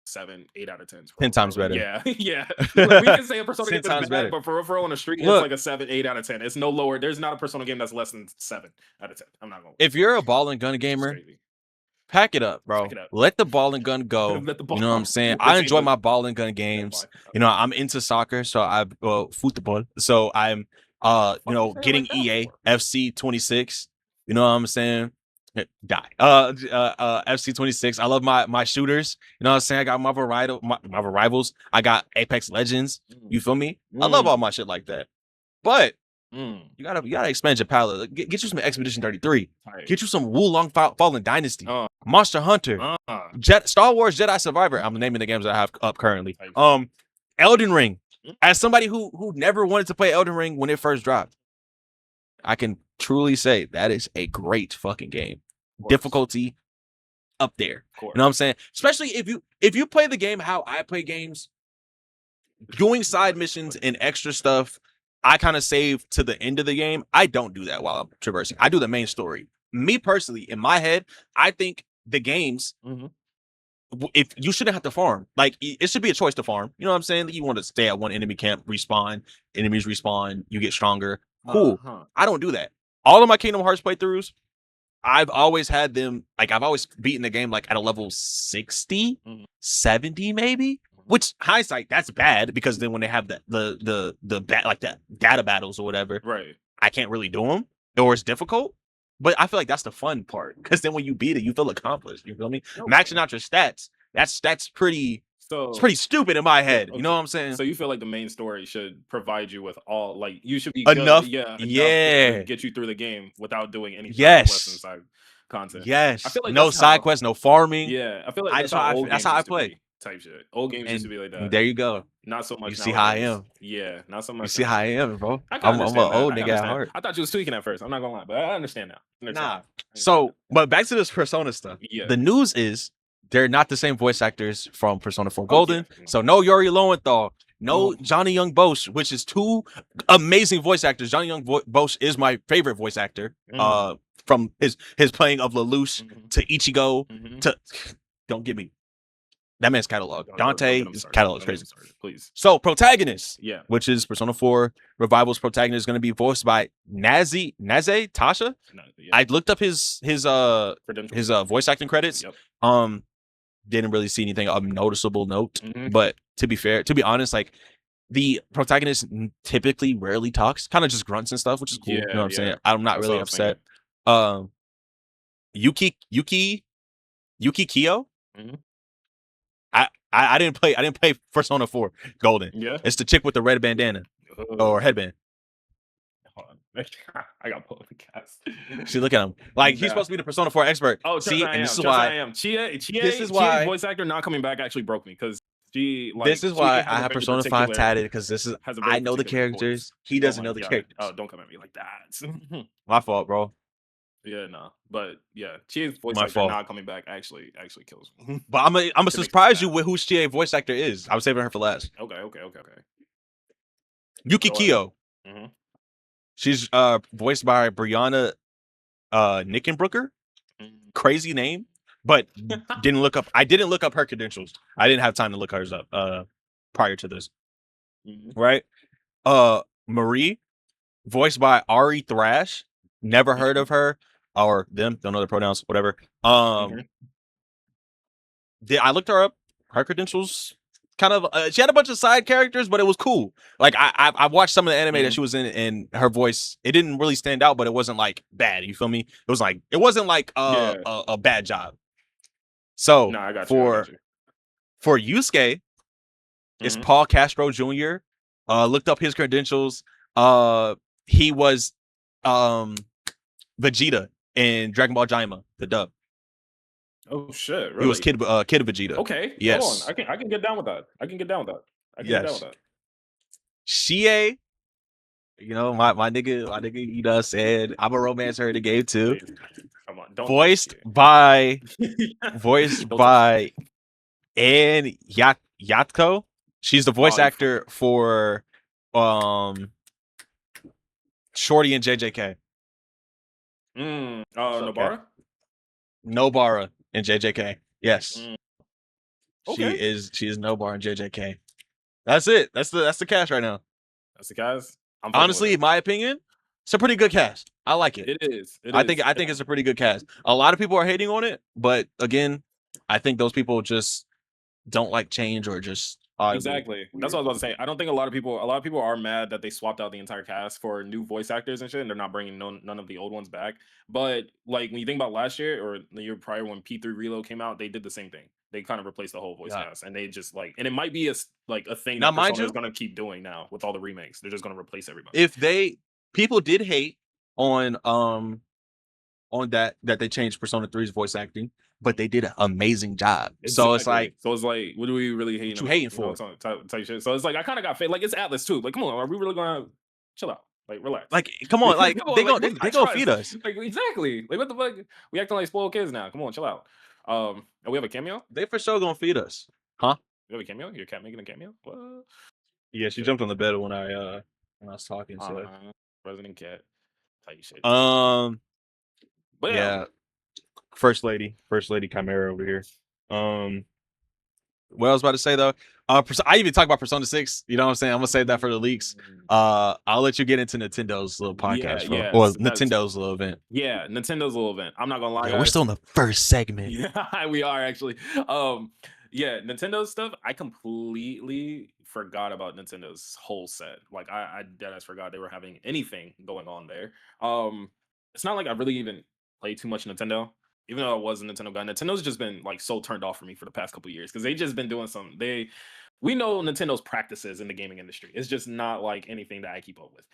7, 8 out of 10. 10 times better. Yeah, yeah. Like, we can say a Persona game is bad, but for on the street, it's like a 7, 8 out of 10. It's no lower. There's not a Persona game that's less than 7 out of 10. I'm not going to. If you're a ball and gun gamer, pack it up, bro. Let the ball and gun go. You know what I'm saying? I enjoy my ball and gun games. You know, I'm into soccer, so football. So I'm getting EA FC 26. You know what I'm saying? Die. FC 26. I love my shooters. You know what I'm saying? I got Marvel Rivals. I got Apex Legends. You feel me? I love all my shit like that. But you gotta expand your palette. Get you some Expedition 33. Get you some Wulong Fallen Dynasty. Monster Hunter. Star Wars Jedi Survivor. I'm naming the games that I have up currently. Elden Ring. As somebody who never wanted to play Elden Ring when it first dropped, I can truly say that is a great fucking game. Difficulty up there. You know what I'm saying? Especially if you play the game how I play games, doing side missions and extra stuff, I kind of save to the end of the game. I don't do that while I'm traversing. I do the main story. Me personally, in my head, I think the games, if you shouldn't have to farm. Like, it should be a choice to farm. You know what I'm saying? You want to stay at one enemy camp, respawn, enemies respawn, you get stronger. Cool. I don't do that. All of my Kingdom Hearts playthroughs, I've always had them, like, I've always beaten the game like at a level 60, 70 maybe. which hindsight, that's bad because then when they have the data battles or whatever, Right. I can't really do them or it's difficult. But I feel like that's the fun part because then when you beat it, you feel accomplished. You feel me? Okay. Maxing out your stats, that's pretty. So It's pretty stupid in my head. okay. You know what I'm saying? So you feel like the main story should provide you with all like you should be Enough. good, enough Yeah. to get you through the game without doing any Yes. quests and side content. Yes. I feel like no that's side how- quests, no farming. Yeah, I feel like I that's just how how I- old that's games how I used to play. be, type shit. Old games used to be like that. There you go. Not so much. You see how I nowadays. am. Yeah, not so much. You see how I am, bro. I can I'm an understand that. old I can nigga at understand. heart. I thought you was tweaking at first. I'm not gonna lie, but I understand now. I understand Nah. now. So, but back to this Persona stuff. Yeah. The news is they're not the same voice actors from Persona 4 Oh, Golden. yeah. So no Yori Lowenthal, no No. Johnny Young Bosch, which is two amazing voice actors. Johnny Young Bosch is my favorite voice actor. From his playing of Lelouch to Ichigo to don't get me. That man's catalog. Dante's catalog is crazy. Please. So protagonist, Yeah. which is Persona 4 Revival's protagonist, is going to be voiced by Naze Tasha. No, yeah. I looked up his voice acting credits. Yep. Didn't really see anything of noticeable note. Mhm. But to be honest, like the protagonist typically rarely talks, kind of just grunts and stuff, which is cool. You know what I'm saying? I'm not That's really what I was upset. Yuki Kyo. Mhm. I didn't play Persona 4 Golden. Yeah. It's the chick with the red bandana or headband. Hold on. I got pulled the cast. See, look at him. Like he's Nah. supposed to be the Persona 4 expert. Oh, see, and this is I why am. Chia's why- voice actor not coming back actually broke me because she. Like, this is she why has a I have very Persona 5 particular- tatted because this is has a very I know the particular characters. voice. He doesn't Oh know my the God. characters. Oh, don't come at me like that. My fault, bro. Yeah, no, but yeah, Chia's voice My actor fault. not coming back actually kills me. But I'm gonna makes me surprise you sad. with who Chie voice actor is. I was saving her for last. Okay. Yuki Go ahead. Kyo. Mhm. She's voiced by Brianna Nickenbrooker. Crazy name, but didn't look up. I didn't look up her credentials. I didn't have time to look hers up prior to this. Mhm. Right? Marie, voiced by Ari Thrash. Never heard of her or them. Don't know the pronouns. Whatever. I looked her up. Her credentials kind of. She had a bunch of side characters, but it was cool. Like I watched some of the anime that she was in, and her voice it didn't really stand out, but it wasn't like bad. You feel me? It wasn't like a bad job. So No, I got you. for Yusuke, it's Mhm. Paul Castro Jr. Looked up his credentials. He was Vegeta in Dragon Ball Daima, the dub. Oh shit! Really? He was Kid Vegeta. Okay. Yes. Hold on. I can get down with that. I can get down with that. Shie, you know, my nigga, you know, said I'm a romance her in the game too. Please. Come on. Don't Voiced touch by Don't touch Anne Yatko. She's the voice Oh, you actor for Shorty and JJK. Oh, okay. Nobara? Nobara and JJK. Yes. Mm. She Okay. is Nobara and JJK. That's it. That's the cast right now. That's the guys. I'm fucking Honestly, with in my opinion, it's a pretty good cast. I like it. it is. I think it's a pretty good cast. A lot of people are hating on it, but again, I think those people just don't like change or just Exactly. That's what I was about to say. I don't think a lot of people are mad that they swapped out the entire cast for new voice actors and shit, and they're not bringing none of the old ones back. But like when you think about last year or the year prior when P3 Reload came out, they did the same thing. They kind of replaced the whole voice cast, and they just like, and it might be a thing Now, that mind Persona is you- going to keep doing now with all the remakes. They're just going to replace everybody. If people did hate on that they changed Persona 3's voice acting, but they did an amazing job. So it's like, what are we really hating? What you hating about? for? Type shit. So it's like I kind of got faith. Like it's Atlas too. Like come on, are we really gonna chill out? Like relax. like, come on, like Come on, they like, go I they gonna trust. feed us. Like exactly. Like what the fuck? We acting like spoiled kids now. Come on, chill out. And we have a cameo. They for sure gonna feed us. We have a cameo. Your cat making a cameo. What? Yeah, she jumped on the bed when I was talking. So Resident cat. Type shit. but But yeah, first lady Chimera over here. What I was about to say though, I even talk about Persona 6. You know what I'm saying? I'm gonna save that for the leaks. I'll let you get into Nintendo's little podcast, yeah, or that's- Nintendo's little event. Yeah, Nintendo's little event. I'm not gonna lie. Yeah, we're guys. still in the first segment. Yeah, we are actually. Yeah, Nintendo stuff. I completely forgot about Nintendo's whole set. Like I deadass forgot they were having anything going on there. It's not like I really even played too much Nintendo, even though I was a Nintendo guy. Nintendo's just been like so turned off for me for the past couple years because they just been doing some. We know Nintendo's practices in the gaming industry. It's just not like anything that I keep up with.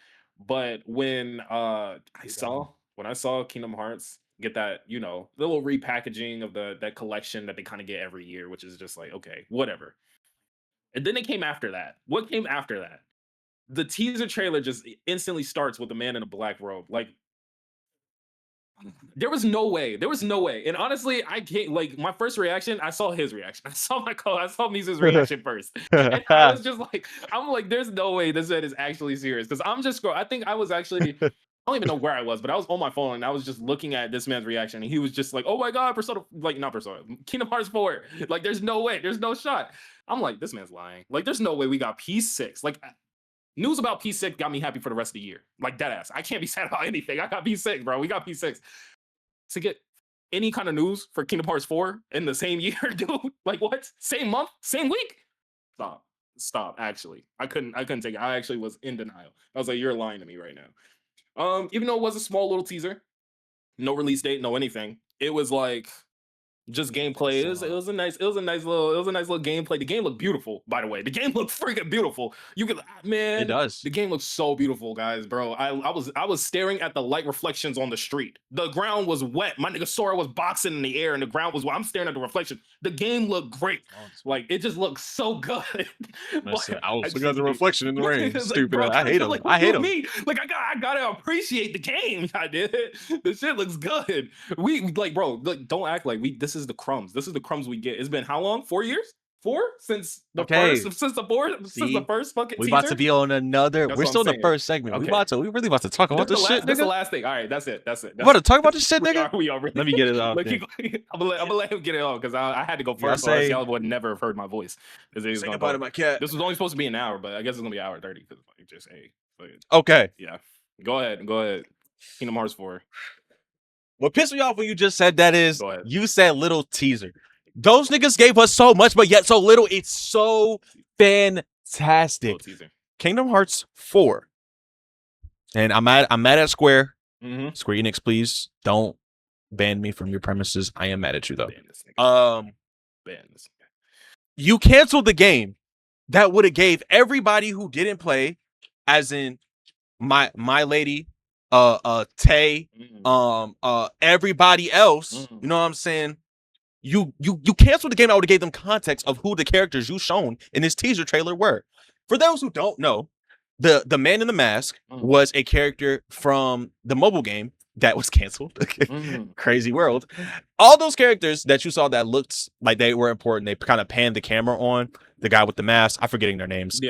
But when I saw Kingdom Hearts get that, the little repackaging of that collection that they kind of get every year, which is just like, okay, whatever. And then it came after that. What came after that? The teaser trailer just instantly starts with a man in a black robe. Like, there was no way. There was no way. And honestly, I can't, like, my first reaction, I saw his reaction. I saw Mizu's reaction first. And I was just like, I'm like, there's no way this man is actually serious. Because I'm just I think I was actually, I don't even know where I was, but I was on my phone and I was just looking at this man's reaction. And he was just like, oh my God, Persona, like, not Persona, Kingdom Hearts 4. Like, there's no way. There's no shot. I'm like, this man's lying. Like, there's no way we got P6. Like, news about P6 got me happy for the rest of the year. Like, deadass. I can't be sad about anything. I got P6, bro. We got P6. To get any kind of news for Kingdom Hearts 4 in the same year, dude. Like, what? Same month? Same week? Stop. Actually, I couldn't take it. I actually was in denial. I was like, you're lying to me right now. Even though it was a small little teaser, no release date, no anything. It was like just gameplay. It was a nice little gameplay. The game looked beautiful, by the way. The game looked freaking beautiful. It does. The game looks so beautiful, guys, bro. I was staring at the light reflections on the street. The ground was wet. My nigga Sora was boxing in the air, and the ground was wet. I'm staring at the reflection. The game looked great. Like, it just looks so good. Listen, I was looking at the reflection in the rain. Stupid. Bro, I hate him. Like, I hate him. Like, I gotta appreciate the game. I did. The shit looks good. Don't act like this is the crumbs. This is the crumbs we get. It's been how long? 4 years? 4 since the first fucking. We about to be on another. That's we're still in the first segment. Okay. We really about to talk about this shit. That's the last thing. All right, that's it. We about to talk about this shit, nigga. We are really. Let me get it off. I'm gonna let him get it off because I had to go first. So y'all would never have heard my voice. Say goodbye to my cat. This was only supposed to be an hour, but I guess it's gonna be an hour 30 because just Okay. Yeah. Go ahead. Kingdom Hearts 4. What pissed me off when you just said that is you said little teaser. Those niggas gave us so much, but yet so little. It's so fantastic. Kingdom Hearts 4. And I'm mad at Square. Mm-hmm. Square Enix, please don't ban me from your premises. I am mad at you though. Ban this. You canceled the game that would have gave everybody who didn't play, as in my lady, Tay, everybody else. You know what I'm saying? You canceled the game. I would have gave them context of who the characters you shown in this teaser trailer were. For those who don't know, the man in the mask was a character from the mobile game that was canceled. Crazy world. All those characters that you saw that looked like they were important, they kind of panned the camera on. The guy with the mask, I'm forgetting their names.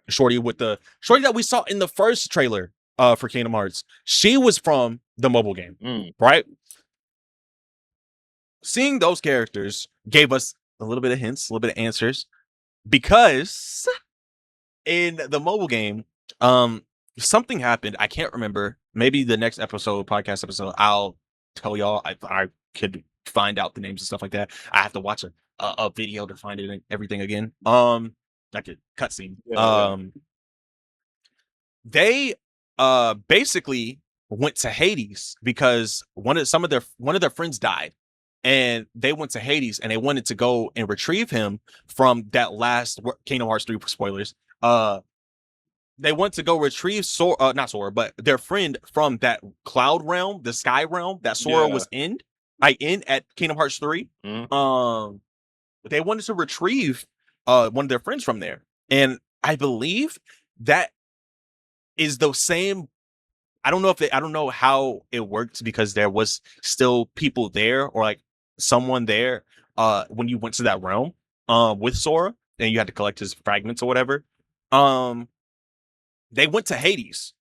Shorty that we saw in the first trailer for Kingdom Hearts. She was from the mobile game, right? Seeing those characters gave us a little bit of hints, a little bit of answers, because in the mobile game, something happened. I can't remember. Maybe the next podcast episode, I'll tell y'all. I could find out the names and stuff like that. I have to watch a video to find it and everything again. Like a cutscene. They basically went to Hades because one of their friends died. And they went to Hades and they wanted to go and retrieve him from that last Kingdom Hearts 3 spoilers. They went to go retrieve not Sora, but their friend from that cloud realm, the sky realm that Sora was in at Kingdom Hearts 3. They wanted to retrieve one of their friends from there. And I believe that is the same. I don't know how it worked because there was still people there or like someone there when you went to that realm with Sora and you had to collect his fragments or whatever. They went to Hades.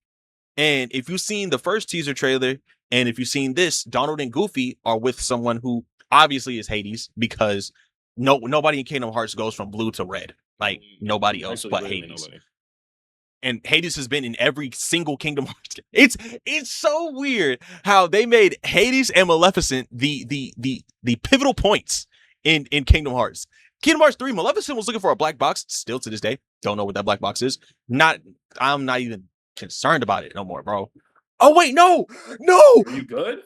And if you've seen the first teaser trailer and if you've seen this, Donald and Goofy are with someone who obviously is Hades because nobody in Kingdom Hearts goes from blue to red. Like nobody else but Hades. Nobody. And Hades has been in every single Kingdom Hearts game. It's so weird how they made Hades and Maleficent the pivotal points in Kingdom Hearts. Kingdom Hearts 3, Maleficent was looking for a black box. Still to this day, don't know what that black box is. I'm not even concerned about it no more, bro. Oh wait, no. Are you good?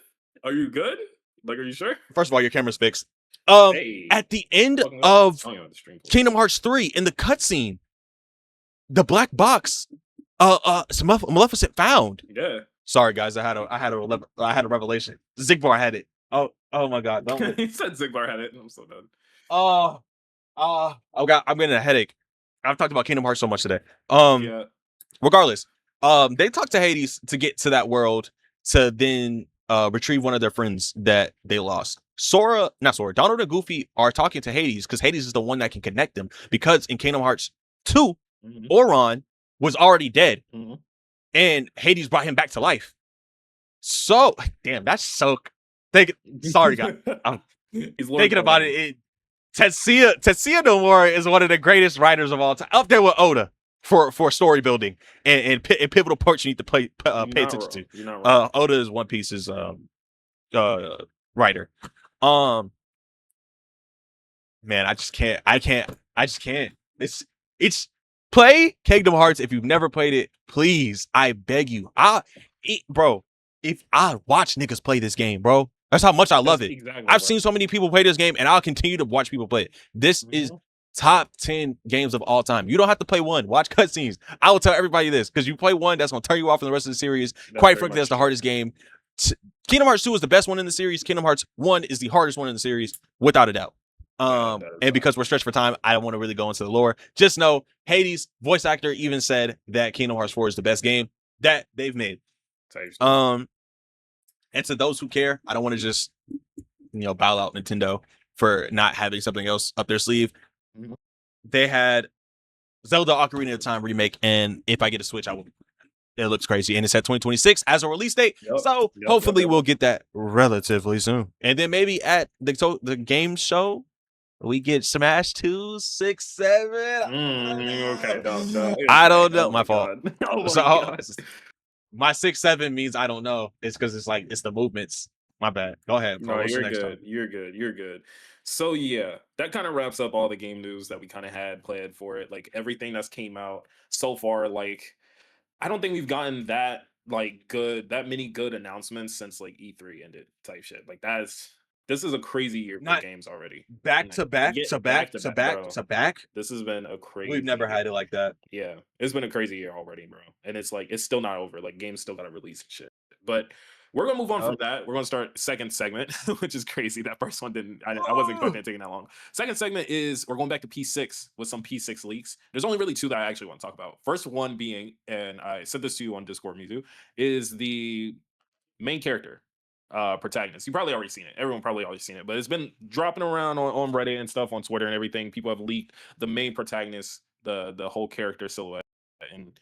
Are you good? Like, are you sure? First of all, your camera's fixed. Hey, At the end fucking of I don't even have the stream for it. Kingdom Hearts 3, in the cutscene, the black box, Maleficent found. Yeah. Sorry, guys, I had a revelation. Zigbar had it. Oh my God! Don't. He said Zigbar had it, and I'm so done. I'm getting a headache. I've talked about Kingdom Hearts so much today. Yeah. Regardless, they talked to Hades to get to that world to then retrieve one of their friends that they lost. Donald and Goofy are talking to Hades because Hades is the one that can connect them. Because in Kingdom Hearts 2, Auron was already dead, and Hades brought him back to life. So, damn, that's so. Sorry, guys. I'm thinking about it. Tetsuya Nomura is one of the greatest writers of all time, up there with Oda for story building and pivotal parts you need to pay attention to. You're not wrong. Oda is One Piece's writer. Man, I just can't. It's play Kingdom Hearts if you've never played it. Please, I beg you. Bro, if I watch niggas play this game, bro, that's how much I love it. Exactly I've seen so many people play this game, and I'll continue to watch people play it. This is top 10 games of all time. You don't have to play one. Watch cutscenes. I will tell everybody this because you play one, that's gonna turn you off from the rest of the series. Quite frankly, that's the hardest game. Kingdom Hearts 2 is the best one in the series. Kingdom Hearts 1 is the hardest one in the series, without a doubt. And because we're stretched for time, I don't want to really go into the lore. Just know Hades, voice actor, even said that Kingdom Hearts 4 is the best game that they've made. And to those who care, I don't want to just bow out Nintendo for not having something else up their sleeve. They had Zelda Ocarina of Time remake, and if I get a Switch, I will. It looks crazy, and it's at 2026 as a release date. Hopefully we'll get that relatively soon. And then maybe at the game show, we get Smash 2, 6, 7. Okay, don't. I don't know. My fault. God. My 6, 7 means I don't know. It's because it's the movements. My bad. Go ahead. No, you're good. You're good. So yeah, that kind of wraps up all the game news that we kind of had planned for it. Like everything that's came out so far. Like I don't think we've gotten that many good announcements since like E3 ended type shit. Like this is a crazy year for games already. Back to back. This has been a crazy. We've never had it like that. Yeah, it's been a crazy year already, bro. And it's still not over. Like games still gotta release and shit. But we're gonna move on from that. We're gonna start second segment, which is crazy. That first one didn't. I wasn't expecting it taking that long. Second segment is we're going back to P6 with some P6 leaks. There's only really two that I actually want to talk about. First one being, and I said this to you on Discord, Mizu, is the main character protagonist. You probably already seen it. Everyone probably already seen it, but it's been dropping around on Reddit and stuff, on Twitter and everything. People have leaked the main protagonist, the whole character silhouette, and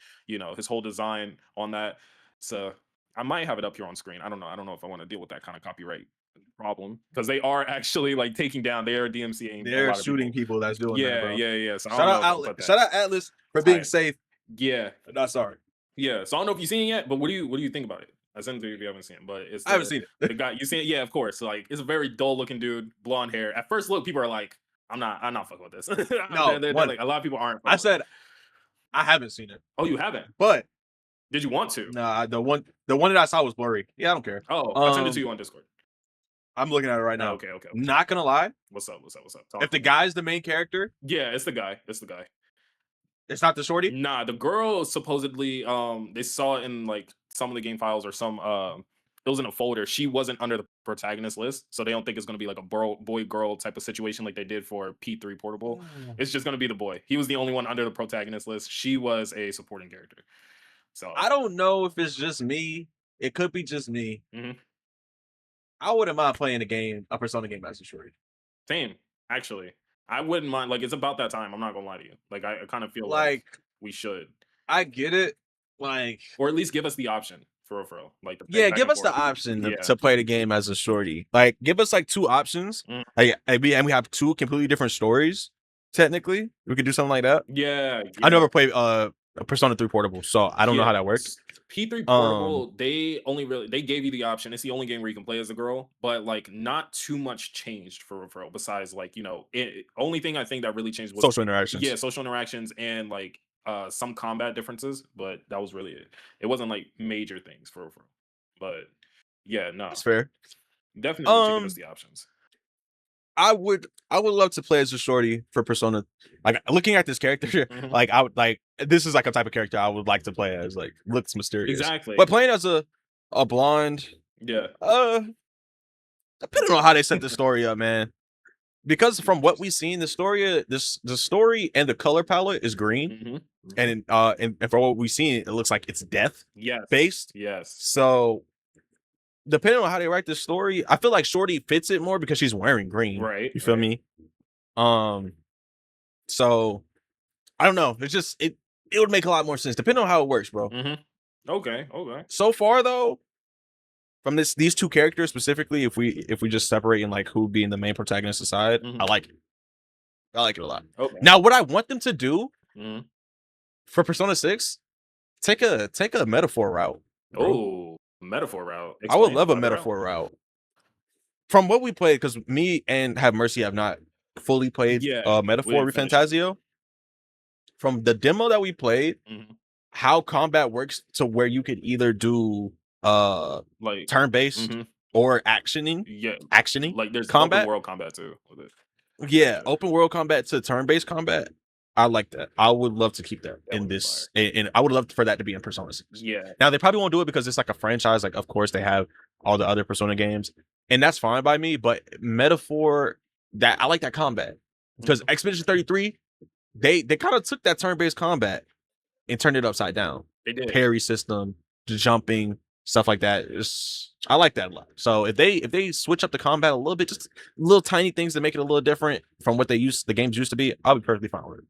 his whole design on that. So I might have it up here on screen. I don't know if I want to deal with that kind of copyright problem because they are actually like taking down. They are DMCAing. They're shooting people that's doing that. Bro. Yeah. So shout out Atlas for being safe. Yeah, not sorry. Yeah, so I don't know if you've seen it yet, but what do you think about it? I sent it to you if you haven't seen it, but I haven't seen it. The guy, you seen it? Yeah, of course. So, like, it's a very dull looking dude, blonde hair. At first look, people are like, I'm not fucking with this. No, they're like, a lot of people aren't. I said I haven't seen it. Oh, you haven't? But did you want to? Nah, the one that I saw was blurry. Yeah, I don't care. Oh, I'll send it to you on Discord. I'm looking at it right now. Okay. Not gonna lie. What's up? If the guy's the main character, yeah, it's the guy. It's not the shorty. Nah, the girl supposedly, they saw it in like some of the game files or some, it was in a folder. She wasn't under the protagonist list, so they don't think it's gonna be like a boy girl type of situation like they did for P3 Portable. It's just gonna be the boy. He was the only one under the protagonist list. She was a supporting character. So I don't know if it's just me. It could be just me. Mm-hmm. I wouldn't mind playing a Persona game as a shorty. Same, actually. I wouldn't mind. Like, it's about that time. I'm not gonna lie to you. Like, I kind of feel like we should. I get it. Like, or at least give us the option for real. Like, give us the option to play the game as a shorty. Like, give us like two options. Like, and we have two completely different stories. Technically, we could do something like that. Yeah. I never played Persona 3 Portable, so I don't know how that works. P3 Portable, they gave you the option. It's the only game where you can play as a girl, but like not too much changed for real. Besides, like only thing I think that really changed was social interactions. Yeah, social interactions and like some combat differences, but that was really it. It wasn't like major things for real. But yeah, no, That's fair. definitely should give us the options. I would love to play as a shorty for Persona. Like looking at this character, like I would like this is like a type of character I would like to play as. Like looks mysterious, Exactly. But playing as a blonde, yeah. Depending on how they set the story up, man. Because from what we've seen, the story and the color palette is green, and for what we've seen, it looks like it's death based. Yes. So depending on how they write this story, I feel like Shorty fits it more because she's wearing green. Right. You feel me? So I don't know. It's just it would make a lot more sense depending on how it works, bro. Okay. So far though, from these two characters specifically, if we just separate in like who being the main protagonist aside, I like it. I like it a lot. Okay. Now, what I want them to do for Persona 6, take a metaphor route. Oh, metaphor route. I would love a metaphor route. From what we played, because me and Have Mercy have not fully played Metaphor Refantasio. From the demo that we played, how combat works to where you could either do like turn-based or actioning. Like there's combat. Open world combat too with it. Yeah, open world combat to turn-based combat. I like that. I would love to keep that in this, and I would love for that to be in Persona 6. Yeah. Now they probably won't do it because it's like a franchise. Like, of course, they have all the other Persona games, and that's fine by me. But metaphor, that I like that combat because Expedition 33, they kind of took that turn-based combat and turned it upside down. They did. Parry system, jumping, stuff like that. I like that a lot. So if they switch up the combat a little bit, just little tiny things that make it a little different from what the games used to be, I'll be perfectly fine with it.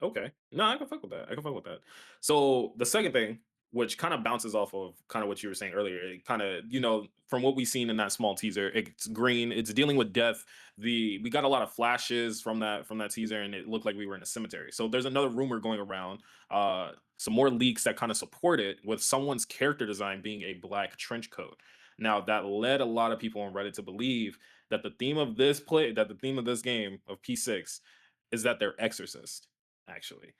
Okay. No, I can fuck with that. So the second thing, which kind of bounces off of kind of what you were saying earlier, it kind of, from what we've seen in that small teaser, it's green, it's dealing with death. We got a lot of flashes from that teaser, and it looked like we were in a cemetery. So there's another rumor going around, some more leaks that kind of support it, with someone's character design being a black trench coat. Now that led a lot of people on Reddit to believe that the theme of this game of P6 is that they're exorcist, actually.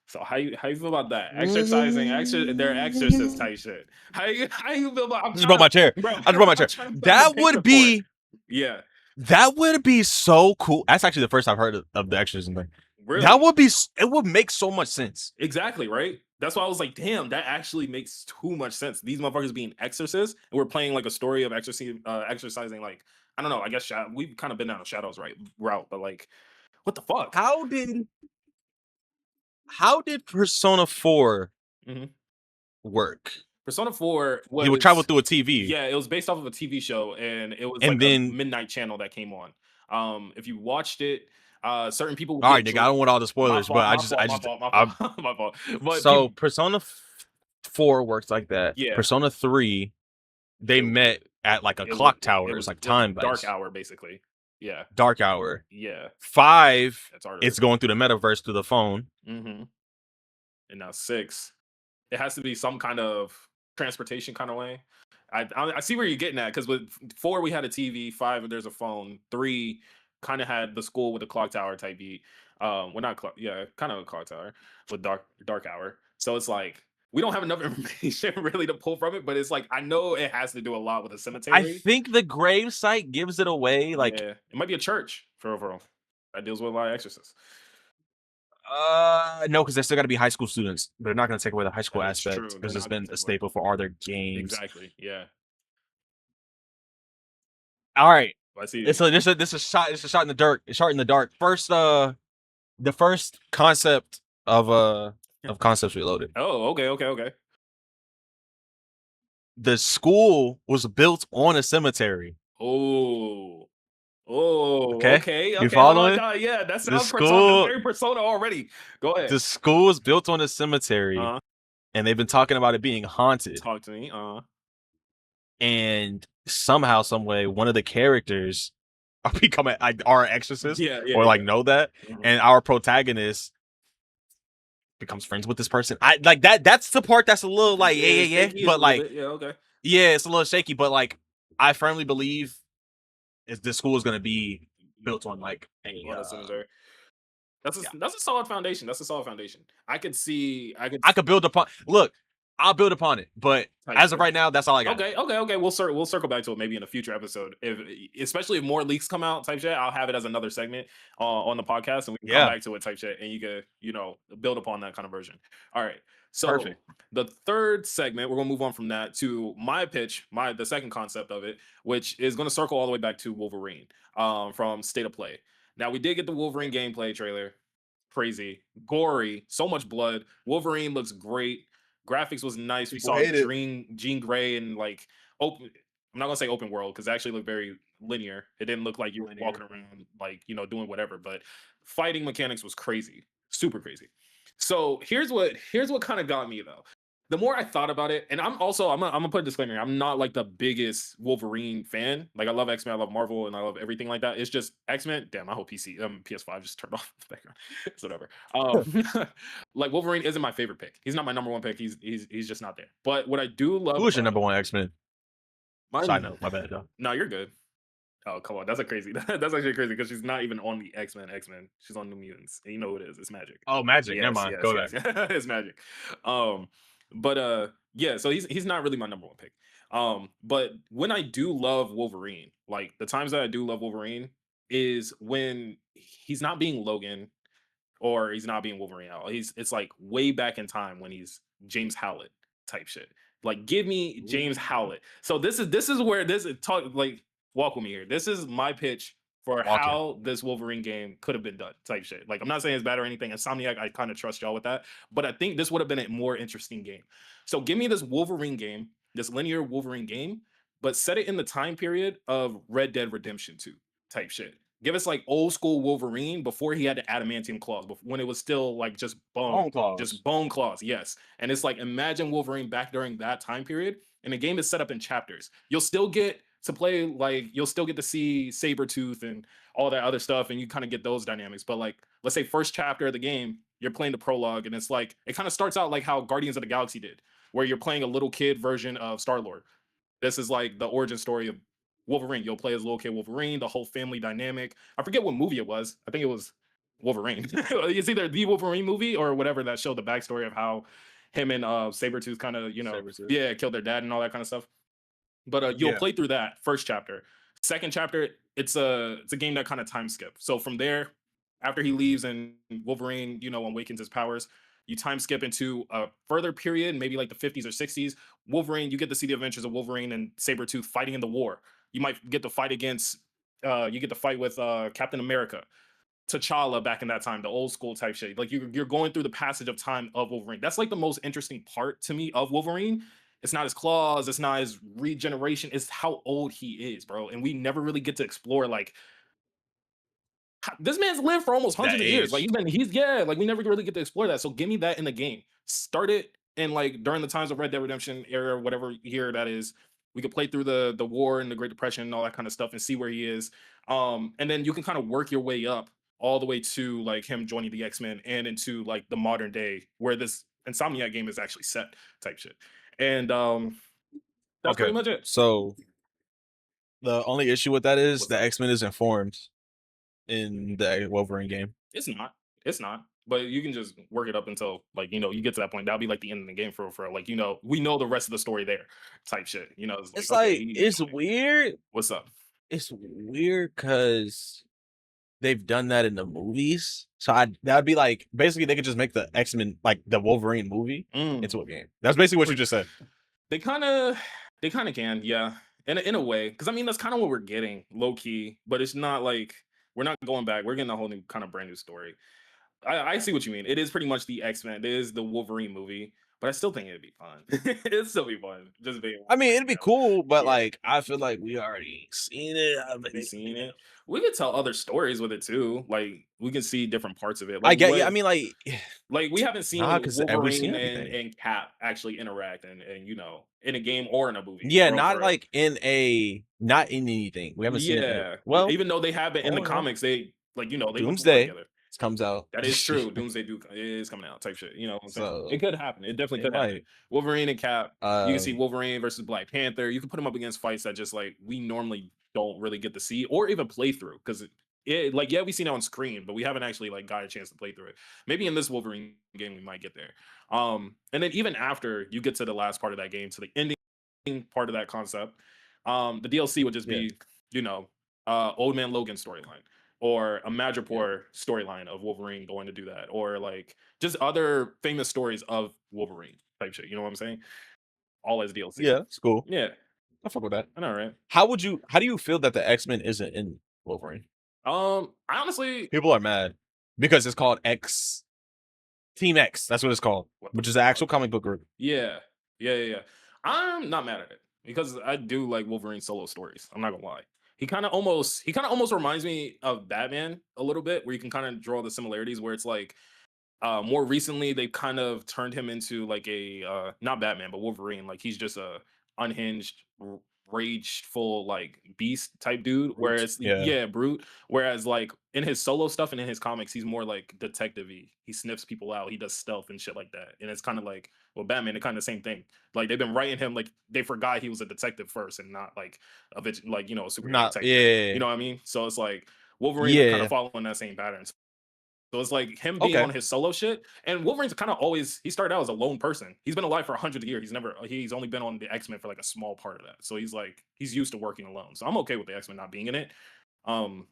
So how you feel about that? They're exorcist type shit. How you feel about? I just brought my chair. That would be That would be so cool. That's actually the first I've heard of the exorcism thing. Really? It would make so much sense. Exactly, right? That's why I was like, damn, that actually makes too much sense. These motherfuckers being exorcists, and we're playing like a story of exorcising, like, I don't know, I guess we've kind of been down a Shadows route, but like, what the fuck? How did Persona 4 work? Persona 4 was... You would travel through a TV. Yeah, it was based off of a TV show, and it was like a midnight channel that came on. If you watched it, certain people... All right, nigga, I don't want all the spoilers, my fault. But so Persona 4 works like that. Yeah. Persona 3, they met at like a clock tower. It was like time dark hour, basically. Yeah. Dark hour. Yeah. 5, it's going through the metaverse through the phone. And now 6, it has to be some kind of transportation kind of way. I see where you're getting at, because with 4 we had a TV, 5 there's a phone, 3 kind of had the school with the clock tower type beat. Well, not clock, yeah, kind of a clock tower with dark hour. So it's like we don't have enough information really to pull from it, but it's like I know it has to do a lot with a cemetery. I think the grave site gives it away. Like, it might be a church for overall that deals with a lot of exorcists. No, because they're still got to be high school students. They're not going to take away the high school aspect, because it's been a staple for all their games. Exactly. Yeah. All right. I see. This is a shot. It's a shot in the dark. Shot in the dark. First, the first concept of Concepts Reloaded. Oh, okay. The school was built on a cemetery. Okay. You following? Yeah, that sounds very Persona already. Go ahead. The school was built on a cemetery, and they've been talking about it being haunted. Talk to me. And somehow, some way, one of the characters are becoming like our exorcist, or like know that, and our protagonist becomes friends with this person. I like that. That's the part that's a little like yeah. Shaky is a But little like bit. Yeah, okay. yeah, it's a little shaky. But like I firmly believe is this school is gonna be built on like a On a cemetery. That's yeah. that's a solid foundation. That's a solid foundation. I could see. I could build upon. Look, I'll build upon it. But as of right now, that's all I got. Okay. We'll circle back to it maybe in a future episode. If especially if more leaks come out, type shit, I'll have it as another segment on the podcast, and we can come back to it, type shit, and you can build upon that kind of version. All right. So Perfect. the third segment, we're gonna move on from that to my pitch, the second concept of it, which is gonna circle all the way back to Wolverine, from State of Play. Now we did get the Wolverine gameplay trailer. Crazy, gory, so much blood. Wolverine looks great. Graphics was nice. We People saw hate it. Jean Grey and like open. I'm not gonna say open world because it actually looked very linear. It didn't look like you were walking around like doing whatever. But fighting mechanics was crazy, super crazy. So here's what kind of got me though. The more I thought about it, and I'm gonna put a disclaimer here, I'm not like the biggest Wolverine fan. Like I love X-Men, I love Marvel, and I love everything like that. It's just X-Men. Damn, I hope PS5 just turned off the background. It's whatever. Like Wolverine isn't my favorite pick. He's not my number one pick. He's just not there. But what I do love, Who is your number one X-Men? mine, Side note, my bad though. no, you're good. Oh, come on. That's actually crazy because she's not even on the X-Men. She's on New Mutants. And you know who it is. It's Magic. Oh, Magic. Never mind. Go back. It's Magic. But yeah, so he's not really my number one pick. But when I do love Wolverine, like the times that I do love Wolverine is when he's not being Logan or he's not being Wolverine at all. It's like way back in time when he's James Howlett type shit. Like give me James Howlett. So this is where this is talk like walk with me here. This is my pitch for how this Wolverine game could have been done type shit. Like I'm not saying it's bad or anything. Insomniac, I kind of trust y'all with that, but I think this would have been a more interesting game. So give me this Wolverine game, this linear Wolverine game, but set it in the time period of Red Dead Redemption 2 type shit. Give us like old school Wolverine before he had the adamantium claws, when it was still like just bone claws. just bone claws. Yes, and it's like imagine Wolverine back during that time period, and the game is set up in chapters. You'll still get to play like you'll still get to see Sabretooth and all that other stuff, and you kind of get those dynamics. But like, let's say first chapter of the game, you're playing the prologue, and it's like it kind of starts out like how Guardians of the Galaxy did, where you're playing a little kid version of Star-Lord. This is like the origin story of Wolverine. You'll play as little kid Wolverine, the whole family dynamic. I forget what movie it was. I think it was Wolverine. It's either the Wolverine movie or whatever that showed the backstory of how him and Sabretooth kind of, killed their dad and all that kind of stuff. But you'll play through that first chapter. Second chapter, it's a game that kind of time skip. So from there, after he leaves and Wolverine, awakens his powers, you time skip into a further period, maybe like the 50s or 60s. Wolverine, you get to see the adventures of Wolverine and Sabretooth fighting in the war. You might get to fight against, you get to fight with Captain America, T'Challa back in that time, the old school type shit. Like you're going through the passage of time of Wolverine. That's like the most interesting part to me of Wolverine. It's not his claws, it's not his regeneration, it's how old he is, bro. And we never really get to explore like this man's lived for almost hundreds of years. Like like we never really get to explore that. So give me that in the game. Start it in like during the times of Red Dead Redemption era, whatever year that is. We could play through the war and the Great Depression and all that kind of stuff and see where he is. And then you can kind of work your way up all the way to like him joining the X-Men and into like the modern day where this Insomniac game is actually set type shit. And that's pretty much it. So the only issue with that is the X-Men is informed in the Wolverine game. It's not. But you can just work it up until like you get to that point. That'll be like the end of the game for like we know the rest of the story there, type shit. It's like it's weird. What's up? It's weird because they've done that in the movies. So that'd be like basically they could just make the X-Men like the Wolverine movie into a game. That's basically what you just said. They kind of can, yeah, in a way, because I mean that's kind of what we're getting low key, but it's not like we're not going back. We're getting a whole new kind of brand new story. I see what you mean. It is pretty much the X-Men. It is the Wolverine movie, but I still think it'd be fun. It'd still be fun. Just being. I mean, it'd be cool, but like I feel like we already seen it. We could tell other stories with it too. Like we can see different parts of it. Like, I mean, like we haven't seen Wolverine and Cap actually interact and in a game or in a movie. Yeah, not in anything. We haven't seen it. Well, even though they have been in the comics, they they Doomsday. comes out. That is true. Doomsday Duke is coming out type shit. You know what I'm saying? So, It could happen. It definitely it could happen. might. Wolverine and Cap. You can see Um, Wolverine versus Black Panther. You can put them up against fights that just like we normally don't really get to see or even play through because it like yeah, we seen it on screen, but we haven't actually like got a chance to play through it. Maybe in this Wolverine game we might get there. And then even after you get to the last part of that game, to the ending part of that concept, the DLC would just Yeah. be, you know, Old Man Logan storyline or a Madripoor storyline of Wolverine going to do that, or like just other famous stories of Wolverine type shit. You know what I'm saying? All as DLC. Yeah, it's cool. Yeah, I fuck with that. I know, right? How do you feel that the X-Men isn't in Wolverine? I honestly, People are mad because it's called X Team X. That's what it's called, what the which is an actual comic book group. yeah. I'm not mad at it because I do like Wolverine solo stories. I'm not gonna lie. He kind of almost reminds me of Batman a little bit, where you can kind of draw the similarities. Where it's like more recently they've kind of turned him into like a not Batman but Wolverine. Like he's just a unhinged, rageful like beast type dude. Brute. Whereas Yeah. yeah, brute. Whereas like in his solo stuff and in his comics, he's more like detective-y. He sniffs people out. He does stealth and shit like that. And it's kind of like well, Batman, they're kind of the same thing. Like they've been writing him like they forgot he was a detective first and not like a like you know a superhero Not detective. yeah. You know what I mean? So it's like Wolverine kind Yeah. of following that same pattern. So it's like him being Okay. on his solo shit. And Wolverine's kind of always he started out as a lone person. He's been alive for 100 years. He's only been on the X-Men for like a small part of that. So he's used to working alone. So I'm okay with the X-Men not being in it. I'm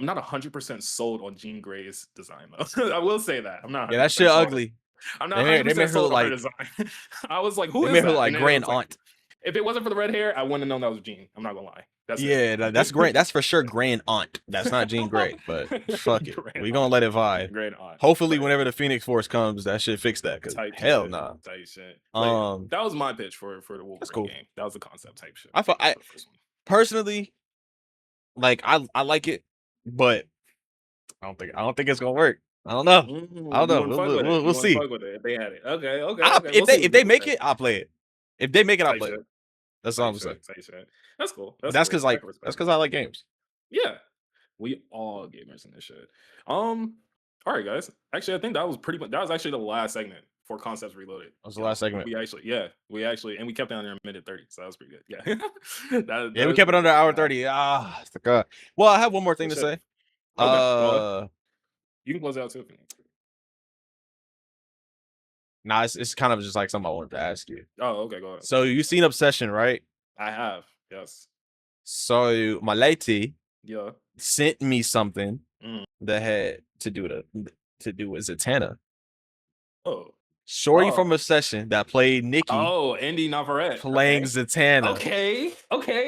not 100% sold on Jean Grey's design though. I will say that. I'm not Yeah, that shit sold on it. ugly. I'm not They 100% made her sold look on her like design. I was like, who they is made her that? look like And then it grand was like, aunt. if it wasn't for the red hair, I wouldn't have known that was Jean. I'm not gonna lie. That's it. Yeah, that's great. That's for sure grand aunt. That's not Jean Grey, but fuck it. Grand We gonna aunt. let it vibe. Grand aunt. Hopefully, Right. whenever the Phoenix Force comes, that shit fix that. Cause Type hell shit. nah. Type shit. Like, that was my pitch for the Wolverine cool. game. That was the concept type shit. I for the first one. personally, like I like it, but I don't think it's gonna work. I don't know. I don't You know. wouldn't fuck with it. You We'll wouldn't see. fuck with it if they had it. Okay. If they make it, I'll play it. If they make it, I'll Type play shit. it. That's all I'm Type saying. shit. Type shit. That's cool. That's cool. because like Respect, respect. that's because I like games. Yeah. We all gamers in this shit. All right, guys. Actually, I think that was pretty much that was actually the last segment for Concepts Reloaded. That was the last segment. We actually and we kept it under a minute 30, so that was pretty good. Yeah. Yeah, we kept it under hour 30. Ah, God. Well, I have one more thing to say. Okay. You can close it out too if you need. Nah, it's kind of just like something I wanted to ask you. Oh, okay, go ahead. So you seen Obsession, right? I have, yes. So my lady Yeah. sent me something Mm. that had to do with Zatanna. Oh. Shorty from Obsession that played Nikki. Oh, Indy Navarrete playing Zatanna. Okay.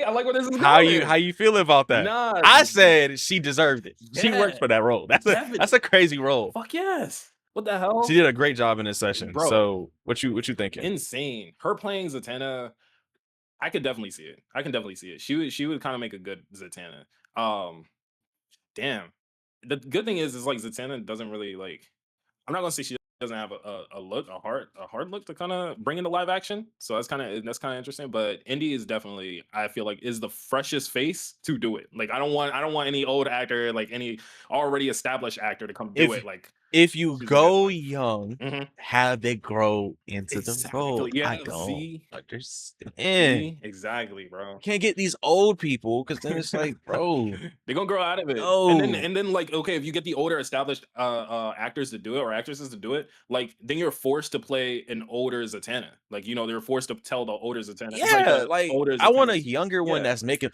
I like where this is How going. you feel about that? Nah, I said she deserved it. She Yeah. worked for that role. That's a crazy role. Fuck yes. What the hell? She did a great job in this session. Bro. So what you thinking? Insane. Her playing Zatanna, I could definitely see it. She would kind of make a good Zatanna. Damn. The good thing is like Zatanna doesn't really like. I'm not gonna say she doesn't have a hard look to kind of bring into live action. So that's kind of interesting. But Indy is definitely, I feel like, is the freshest face to do it. Like I don't want any old actor, like any already established actor to come do it. Like if you she's go good. young, Mhm. how they grow into the Exactly. role. Yeah, I don't see? understand. See? Exactly, bro. Can't get these old people because then it's like, bro, They're gonna grow out of it. No. And then like, okay, if you get the older established actors to do it or actresses to do it, like then you're forced to play an older Zatanna. Like, you know, they're forced to tell the older Zatanna. It's yeah, the like older I want a Zatanna's- younger one yeah. that's making.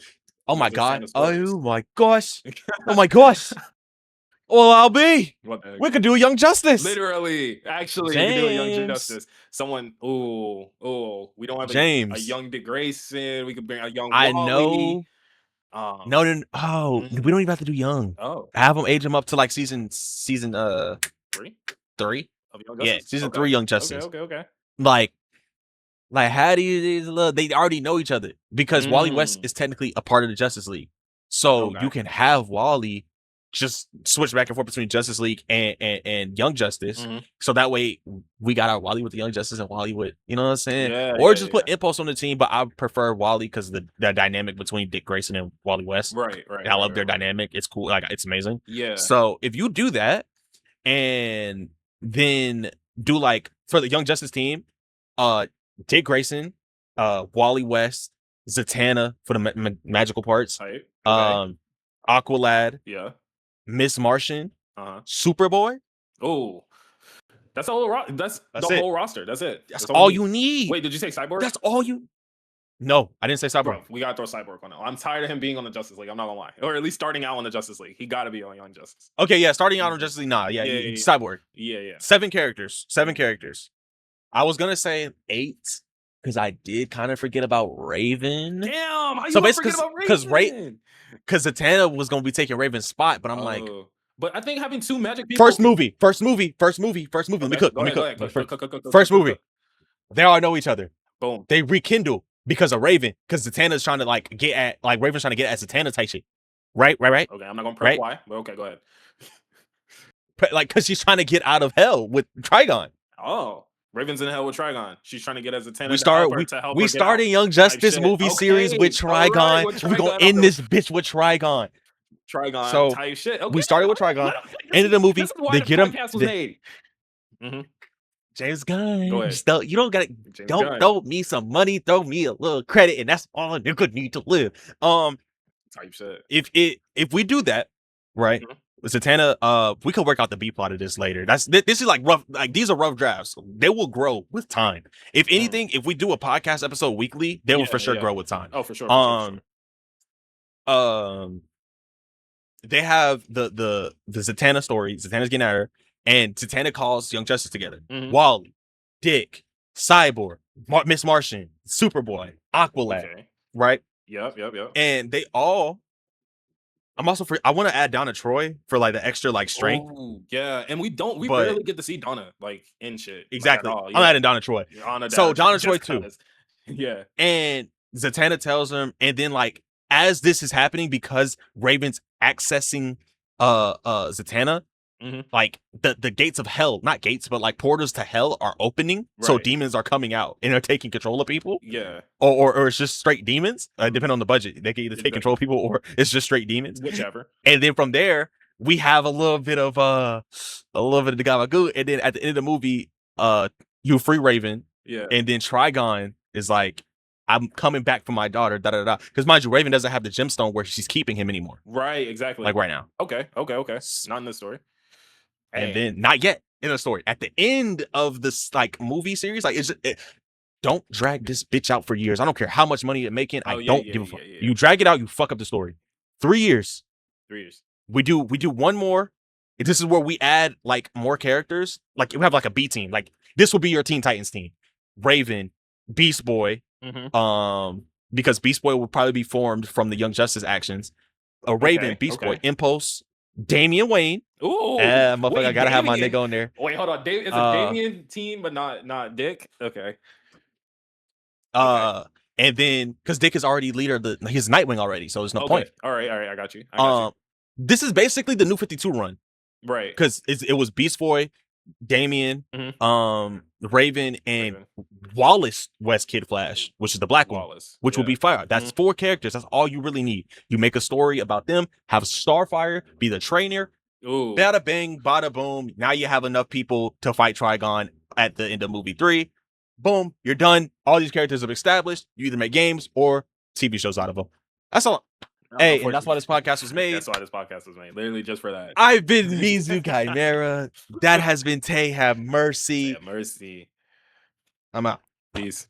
Oh my Zatanna god! stories. Oh my gosh! Oh my gosh! Well, I'll be. What the heck? We could do Young Justice. Literally, actually, we could do a Young James. Justice. Someone, we don't have a James. young Dick Grayson. We could bring a young. I Wally. know. No. Mhm. We don't even have to do young. Oh, Have them age them up to like season 3 3. of Young Yeah, Justice. season Okay. 3 Young Justice. Okay. Like how do you they already know each other because Wally West is technically a part of the Justice League. So Okay. you can have Wally just switch back and forth between Justice League and Young Justice. Mhm. So that way we got our Wally with the Young Justice and Wally with, you know what I'm saying? Yeah, or yeah, just put Impulse on the team, but I prefer Wally because the dynamic between Dick Grayson and Wally West. Right. I love their dynamic. It's cool. Like it's amazing. Yeah. So if you do that and then do like for the Young Justice team, Dick Grayson, Wally West, Zatanna for the magical parts, Hype. Okay. Aqualad, Yeah. Miss Martian, Uh-huh. Superboy. Oh, that's the whole that's the it. whole roster. That's it. That's all you need. Wait, did you say Cyborg? That's all you. No, I didn't say Cyborg. Bro, we gotta throw Cyborg on it. I'm tired of him being on the Justice League. I'm not gonna lie, or at least starting out on the Justice League. He gotta be on Young Justice. Okay, yeah, starting out on Justice League. Nah, yeah, Cyborg. Yeah. 7 characters. 7 characters. I was gonna say 8 because I did kind of forget about Raven. Damn, how you so basically forget about Raven? Because Zatanna was gonna be taking Raven's spot, but I'm like, but I think having 2 magic people. First movie. Let me cook. Go ahead. First movie. They all know each other. Boom. They rekindle because of Raven, because Zatanna's trying to like get at like Raven's trying to get at Zatanna type shit. Right. Okay, I'm not gonna press why, but okay, go ahead. Like, because she's trying to get out of hell with Trigon. Oh, Raven's in hell with Trigon. She's trying to get as Zatanna. We started Young Justice movie series with Trigon. Right, with We're gonna end this bitch with Trigon. So type shit. Okay. We started with Trigon. Ended the movie. They get him. James Gunn. Go ahead. You don't gotta. Throw me some money. Throw me a little credit, and that's all a nigga need to live. Type shit. If we do that, right? Zatanna, we could work out the B plot of this later. This is like rough. Like, these are rough drafts. They will grow with time. If anything, if we do a podcast episode weekly, they will for sure grow with time. Oh, for sure. They have the Zatanna story. Zatanna's getting at her, and Zatanna calls Young Justice together. Wally, Dick, Cyborg, Miss Martian, Superboy, Aqualad, right? Yep. And they all. I'm also I want to add Donna Troy for like the extra like strength. Ooh, yeah, and we barely get to see Donna like in shit. Exactly. Like, I'm adding Donna Troy. Donna Troy too. Yeah. And Zatanna tells him, and then like as this is happening, because Raven's accessing Zatanna, like the gates of hell, not gates, but like portals to hell are opening. Right. So demons are coming out and they're taking control of people. Yeah. Or it's just straight demons. Depending on the budget. They can either take control of people or it's just straight demons. Whichever. And then from there, we have a little bit of the Gabagoo. And then at the end of the movie, you free Raven. Yeah. And then Trigon is like, I'm coming back for my daughter, Because mind you, Raven doesn't have the gemstone where she's keeping him anymore. Right, exactly. Like right now. Okay. Not in this story. And then not yet in the story. At the end of this like movie series, like don't drag this bitch out for years. I don't care how much money you're making. I don't give a fuck. You drag it out, you fuck up the story. 3 years. 3 years. We do one more. This is where we add like more characters. Like we have like a B team. Like this will be your Teen Titans team. Raven, Beast Boy. Because Beast Boy will probably be formed from the Young Justice actions. Raven, Beast Boy, Impulse, Damian Wayne. Ooh, motherfucker, I gotta have my nigga on there. Wait, hold on. It's a Damian team, but not Dick. Okay. And then because Dick is already leader of his Nightwing already, so there's no point. All right, I got you. This is basically the New 52 run, right? Because it was Beast Boy, Damian, Raven, and Wallace West Kid Flash, which is the black one, which will be fire. That's 4 characters. That's all you really need. You make a story about them, have Starfire be the trainer. Ooh. Bada bing, bada boom. Now you have enough people to fight Trigon at the end of movie 3. Boom, you're done. All these characters are established. You either make games or TV shows out of them. That's all. Hey, and that's why this podcast was made. That's why this podcast was made. Literally just for that. I've been Mizu Chimera. That has been Tay. Have mercy. Have mercy. I'm out. Peace.